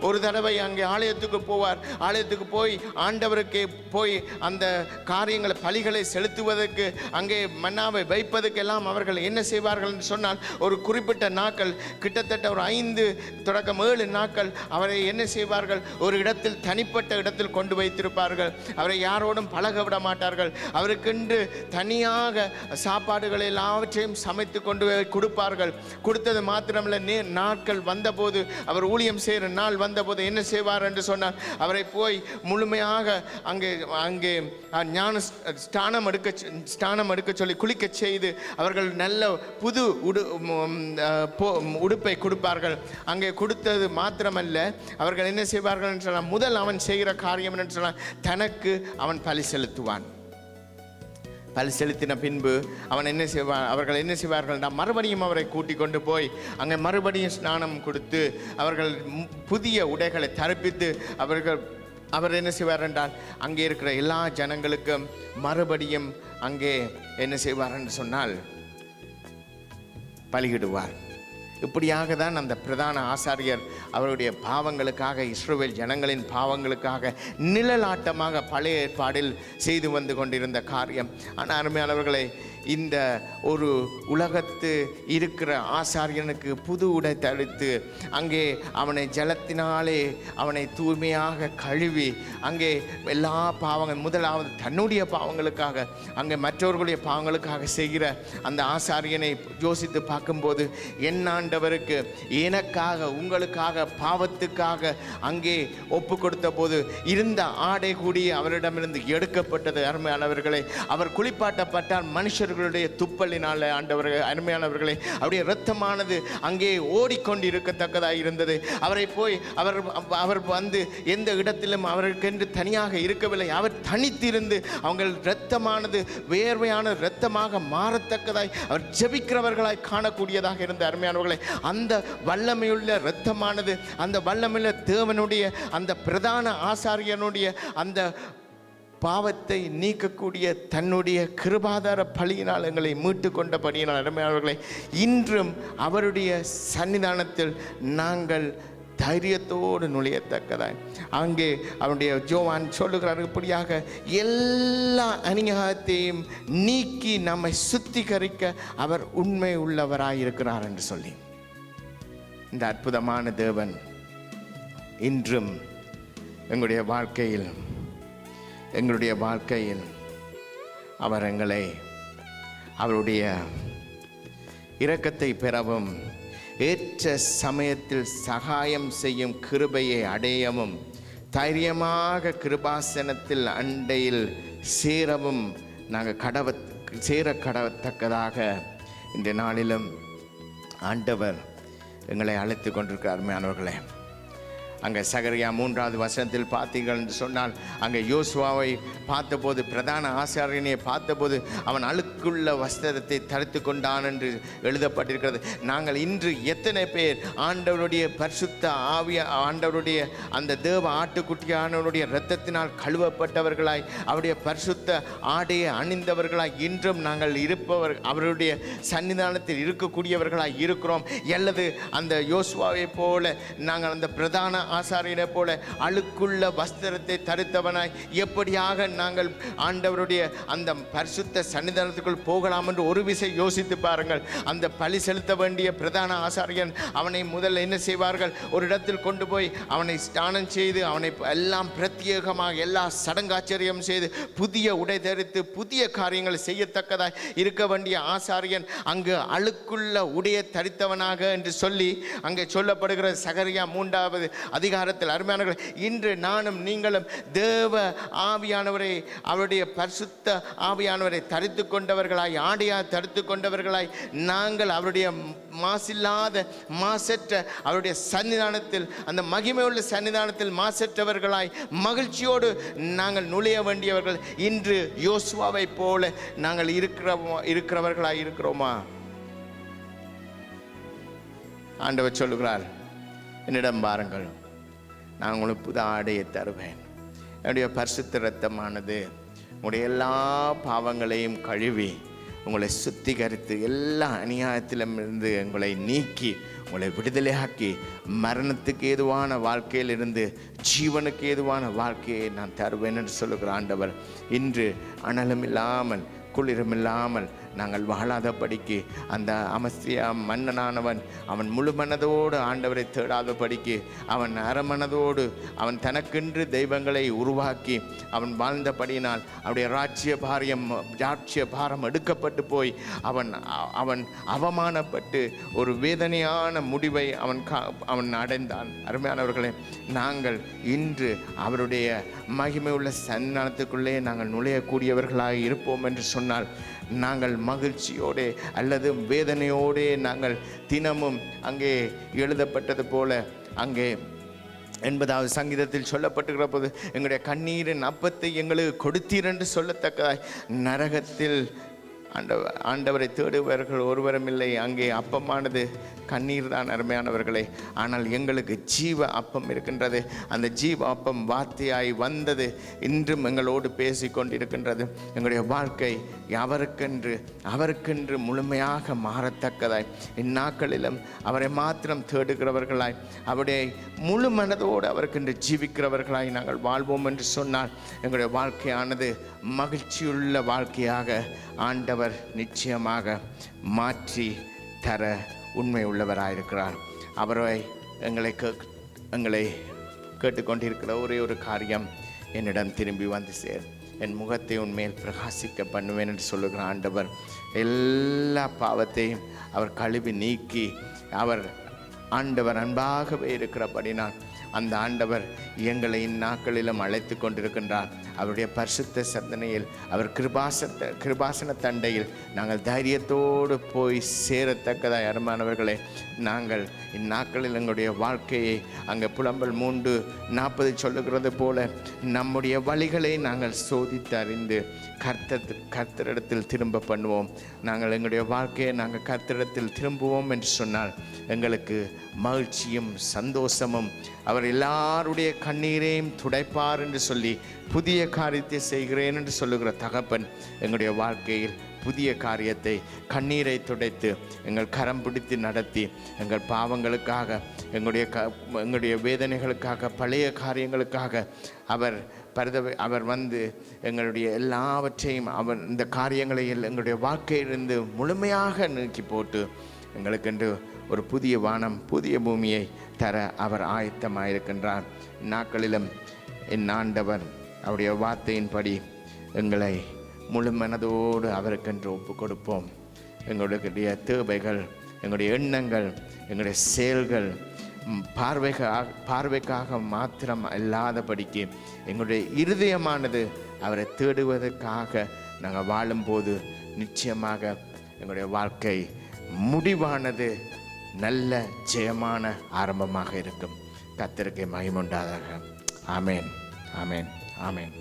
ஒரு தடவை அங்கே ஆலயத்துக்கு போவார். ஆலயத்துக்கு போய் ஆண்டவருக்கு போய் அந்த காரியங்களை பலிகளை செலுத்துவதற்கு அங்கே மன்னாவை வைப்பதற்கு எல்லாம் அவர்கள் என்ன செய்வார்கள் என்று சொன்னால், ஒரு குறிப்பிட்ட நாட்கள், கிட்டத்தட்ட ஒரு 5 தொடக்கம் 7 நாட்கள் அவரை என்ன செய்வார்கள், ஒரு இடத்தில், தனிப்பட்ட இடத்தில் கொண்டு வைத்திருப்பார்கள். அவரை யாரோடும் பழக விட மாட்டார்கள். அவருக்கென்று தனியாக சாப்பாடுகள் எல்லாவற்றையும் சமைத்து கொண்டு கொடுப்பார்கள். கொடுத்தது மாத்திரமல்ல, நாட்கள் வந்தபோது, அவர் ஊழியம் செய்கிற நாள் வந்தபோது என்ன செய்வார் என்று சொன்னால், அவரை போய் முழுமையாக அங்கே ஞான ஸ்நானம் எடுக்க சொல்லி குளிக்க செய்து அவர்கள் நல்ல புது உடுப்பை கொடுப்பார்கள். அங்கே கொடுத்தது மாத்திரமல்ல, அவர்கள் என்ன செய்வார்கள் என்று சொன்னால், முதல் அவன் செய்கிற காரியம் என்று சொன்னால், தனக்கு அவன் பலி செலுத்துவான். பலி செலுத்தின பின்பு அவர்கள் என்ன செய்வார்கள், மறுபடியும் அவரை கூட்டிக் கொண்டு போய் அங்கே மறுபடியும் ஸ்நானம் கொடுத்து அவர்கள் புதிய உடைகளை தரிப்பித்து அவர் என்ன செய்வார் என்றால், அங்கே இருக்கிற எல்லா ஜனங்களுக்கும் மறுபடியும் அங்கே என்ன செய்வார் என்று சொன்னால் பலியிடுவார். இப்படியாக தான் அந்த பிரதான ஆசாரியர் அவருடைய பாவங்களுக்காக, இஸ்ரவேல் ஜனங்களின் பாவங்களுக்காக நிழலாட்டமாக பழைய ஏற்பாடில் செய்து வந்து கொண்டிருந்த காரியம். ஆனால் அருமையானவர்களே, இந்த ஒரு உலகத்து இருக்கிற ஆசாரியனுக்கு புது உடை தரித்து அங்கே அவனை ஜலத்தினாலே அவனை தூய்மையாக கழுவி அங்கே எல்லா பாவங்கள் முதலாவது தன்னுடைய பாவங்களுக்காக அங்கே மற்றவர்களுடைய பாவங்களுக்காக செய்கிற அந்த ஆசாரியனை யோசித்து பார்க்கும்போது என் ஆண்டவருக்கு எனக்காக உங்களுக்காக பாவத்துக்காக அங்கே ஒப்பு கொடுத்த போது இருந்த ஆடை கூடி அவரிடமிருந்து எடுக்கப்பட்டது. அருமையானவர்களே, அவர் குளிப்பாட்டப்பட்டால் மனுஷர்களுடைய துப்பலினால ஆண்டவர்கள் அருமையானவர்களே அவருடைய இரத்தமானது அங்கே ஓடிக்கொண்டு இருக்கத்தக்கதாக இருந்தது. அவரை போய் அவர் வந்து எந்த இடத்திலும் அவருக்கென்று தனியாக இருக்கவில்லை. அவர் தனித்திருந்து அவங்க இரத்தமானது வேர்வையான இரத்தமாக மாறத்தக்கதாய் அவர் ஜெபிக்கிறவர்களாய் காணக்கூடியதாக இருந்த அருமையானவர்களே, அந்த வல்லமையுள்ள இரத்தமானது அந்த வல்லமையுள்ள தேவனுடைய அந்த பிரதான ஆசாரியனுடைய அந்த பாவத்தை நீக்கக்கூடிய தன்னுடைய கிருபாதார பலியினால் எங்களை மீட்டு கொண்டபடியினால் அருமையானவர்களே, இன்றும் அவருடைய சன்னிதானத்தில் நாங்கள் தைரியத்தோடு நுழையத்தக்கதாய் அங்கே அவனுடைய ஜோவான் சொல்லுகிறார், இப்படியாக எல்லா அநியாயத்தையும் நீக்கி நம்மை சுத்திகரிக்க அவர் உண்மை உள்ளவராயிருக்கிறார் என்று சொல்லி இந்த அற்புதமான தேவன் இன்றும் எங்களுடைய வாழ்க்கையில் அவர் எங்களை அவருடைய இரக்கத்தை பெறவும் ஏற்ற சமயத்தில் சகாயம் செய்யும் கிருபையை அடையவும் தைரியமாக கிருபாசனத்தில் அண்டையில் சேரவும் நாங்கள் சேர கடவத்தக்கதாக இந்த நாளிலும் ஆண்டவர் எங்களை அழைத்து கொண்டிருக்கிறார். அருமையானவர்களே, அங்கே சகரியா 3வது வசனத்தில் பார்த்தீர்கள் என்று சொன்னால் அங்கே யோசுவாவை பார்த்தபோது பிரதான ஆசாரியனை பார்த்தபோது அவன் அழுக்குள்ள வஸ்திரத்தை தரித்து கொண்டான் என்று எழுதப்பட்டிருக்கிறது. நாங்கள் இன்று எத்தனை பேர் ஆண்டவருடைய பரிசுத்த ஆண்டவருடைய அந்த தேவ ஆட்டுக்குட்டியானவருடைய இரத்தத்தினால் கழுவப்பட்டவர்களாய் அவருடைய பரிசுத்த ஆடையை அணிந்தவர்களாய் இன்றும் நாங்கள் அவருடைய சன்னிதானத்தில் இருக்கக்கூடியவர்களாய் இருக்கிறோம். அல்லது அந்த யோசுவாவை போல நாங்கள் அந்த பிரதான ஆசாரியனை போல அழுக்குள்ள வஸ்திரத்தை தரித்தவனாய் எப்படியாக நாங்கள் ஆண்டவருடைய அந்த பரிசுத்த சன்னிதானத்துக்குள் போகலாம் என்று ஒரு விசை யோசித்து பாருங்கள். அந்த பலி செலுத்த வேண்டிய பிரதான ஆசாரியன் அவனை முதல்ல என்ன செய்வார்கள், ஒரு இடத்தில் கொண்டு போய் அவனை ஸ்நானம் செய்து அவனை எல்லாம் பிரத்யேகமாக எல்லா சடங்காச்சரியம் செய்து புதிய உடை தரித்து புதிய காரியங்கள் செய்யத்தக்கதாய் இருக்க வேண்டிய ஆசாரியன் அங்கு அழுக்குள்ள உடையை தரித்தவனாக என்று சொல்லி அங்கே சொல்லப்படுகிற சகரியா 3வது அதிகாரத்தில் அருமையானவர்கள், இன்று நானும் நீங்களும் தேவ ஆவியானவரை அவருடைய பரிசுத்த ஆவியானவரை தரித்து கொண்டவர்களாய் ஆடையாய் தரித்து கொண்டவர்களாய் நாங்கள் அவருடைய மாசில்லாத மாசற்ற அவருடைய சன்னிதானத்தில் அந்த மகிமையுள்ள சன்னிதானத்தில் மாசற்றவர்களாய் மகிழ்ச்சியோடு நாங்கள் நுழைய வேண்டியவர்கள் இன்று யோசுவாவை போல நாங்கள் இருக்கிறவர்களாய் இருக்கிறோமா? ஆண்டவர் சொல்லுகிறார், என்னிடம் பாருங்கள், நான் உங்களுக்கு புது ஆடையை தருவேன். என்னுடைய பரிசுத்த இரத்தமானது உங்களுடைய எல்லா பாவங்களையும் கழுவி உங்களை சுத்திகரித்து எல்லா அநியாயத்திலிருந்து உங்களை நீக்கி உங்களை விடுதலையாக்கி மரணத்துக்கு ஏதுவான வாழ்க்கையிலிருந்து ஜீவனுக்கு ஏதுவான வாழ்க்கையை நான் தருவேன் என்று சொல்லுகிற ஆண்டவர் இன்று அனலும் இல்லாமல் குளிரும் இல்லாமல் நாங்கள் வாழாதபடிக்கு அந்த அமஸ்தியா மன்னனானவன் அவன் முழு மனதோடு ஆண்டவரை தேடாதபடிக்கு அவன் அறமனதோடு அவன் தனக்கென்று தெய்வங்களை உருவாக்கி அவன் வாழ்ந்தபடியினால் அவருடைய ராஜ்ய பாரம் எடுக்கப்பட்டு போய் அவன் அவமானப்பட்டு ஒரு வேதனையான முடிவை அவன் அடைந்தான். அருமையானவர்களே, நாங்கள் இன்று அவருடைய மகிமை உள்ள சன்னிதானத்துக்குள்ளே நாங்கள் நுழையக்கூடியவர்களாக இருப்போம் என்று சொன்னால் நாங்கள் மகிழ்ச்சியோடு அல்லது வேதனையோடு நாங்கள் தினமும் அங்கே எழுதப்பட்டது போல அங்கே 80வது சங்கீதத்தில் சொல்லப்பட்டுகிற போது எங்களுடைய கண்ணீரின் அப்பத்தை எங்களுக்கு கொடுத்தீர் என்று சொல்லத்தக்கதாய் நரகத்தில் ஆண்டவரை தேடுபவர்கள் ஒருவரும் இல்லை. அங்கே அப்பமானது கண்ணீர் தான் அருமையானவர்களே. ஆனால் எங்களுக்கு ஜீவ அப்பம் இருக்கின்றது. அந்த ஜீவ அப்பம் வார்த்தையாய் வந்தது இன்றும் எங்களோடு பேசி கொண்டிருக்கின்றது. எங்களுடைய வாழ்க்கை அவருக்கென்று முழுமையாக மாறத்தக்கதாய் இந்நாட்களிலும் அவரை மாத்திரம் தேடுகிறவர்களாய் அவருடைய முழு மனதோடு அவருக்கென்று ஜீவிக்கிறவர்களாய் நாங்கள் வாழ்வோம் என்று சொன்னால் எங்களுடைய வாழ்க்கையானது மகிழ்ச்சியுள்ள வாழ்க்கையாக ஆண்டவர் ஆண்டவர் நிச்சயமாக மாற்றி தர உண்மை உள்ளவராயிருக்கிறார். அவரை எங்களை கேட்டுக்கொண்டிருக்கிற ஒரே ஒரு காரியம், என்னிடம் திரும்பி வந்து சேர், என் முகத்தை உன்மேல் பிரகாசிக்க பண்ணுவேன் என்று சொல்லுகிற ஆண்டவர் எல்லா பாவத்தையும் அவர் கழுவி நீக்கி ஆண்டவர் அன்பாகவே இருக்கிறபடினால் அந்த ஆண்டவர் எங்களை இந்நாட்களிலும் அழைத்து கொண்டிருக்கின்றார். அவருடைய பரிசுத்த சந்தனையில் அவர் கிருபாசன தண்டையில் நாங்கள் தைரியத்தோடு போய் சேரத்தக்கதாய் அருமானவர்களே, நாங்கள் இந்நாட்களில் எங்களுடைய வாழ்க்கையை அங்கே புலம்பல் 3:40 சொல்லுகிறது போல நம்முடைய வழிகளை நாங்கள் சோதித்து அறிந்து கர்த்தரிடத்தில் திரும்ப பண்ணுவோம். நாங்கள் எங்களுடைய வாழ்க்கையை நாங்கள் கர்த்தரிடத்தில் திரும்புவோம் என்று சொன்னால் எங்களுக்கு மகிழ்ச்சியும் சந்தோஷமும், அவர் எல்லாருடைய கண்ணீரையும் துடைப்பார் என்று சொல்லி புதிய காரியத்தை செய்கிறேன் என்று சொல்லுகிற தகப்பன் எங்களுடைய வாழ்க்கையில் புதிய காரியத்தை, கண்ணீரை துடைத்து எங்கள் கரம் பிடித்து நடத்தி எங்கள் பாவங்களுக்காக, எங்களுடைய வேதனைகளுக்காக, பழைய காரியங்களுக்காக அவர் வந்து எங்களுடைய எல்லாவற்றையும் இந்த காரியங்களை எங்களுடைய வாழ்க்கையிலிருந்து முழுமையாக நீக்கி போட்டு எங்களுக்கென்று ஒரு புதிய வானம், புதிய பூமியை தர அவர் ஆயத்தமாயிருக்கின்றார். நாட்களிலும் என் ஆண்டவர் அவருடைய வார்த்தையின்படி எங்களை முழு மனதோடு அவருக்கென்று ஒப்பு கொடுப்போம். எங்களுடைய தேவைகள், எங்களுடைய எண்ணங்கள், எங்களுடைய செயல்கள் பார்வைக்காக மாத்திரம் இல்லாதபடிக்கு எங்களுடைய இருதயமானது அவரை தேடுவதற்காக நாங்கள் வாழும்போது நிச்சயமாக எங்களுடைய வாழ்க்கை முடிவானது நல்ல ஜெயமான ஆரம்பமாக இருக்கும். கர்த்தருக்கு மகிமை உண்டாதாக. ஆமேன், ஆமேன், ஆமேன்.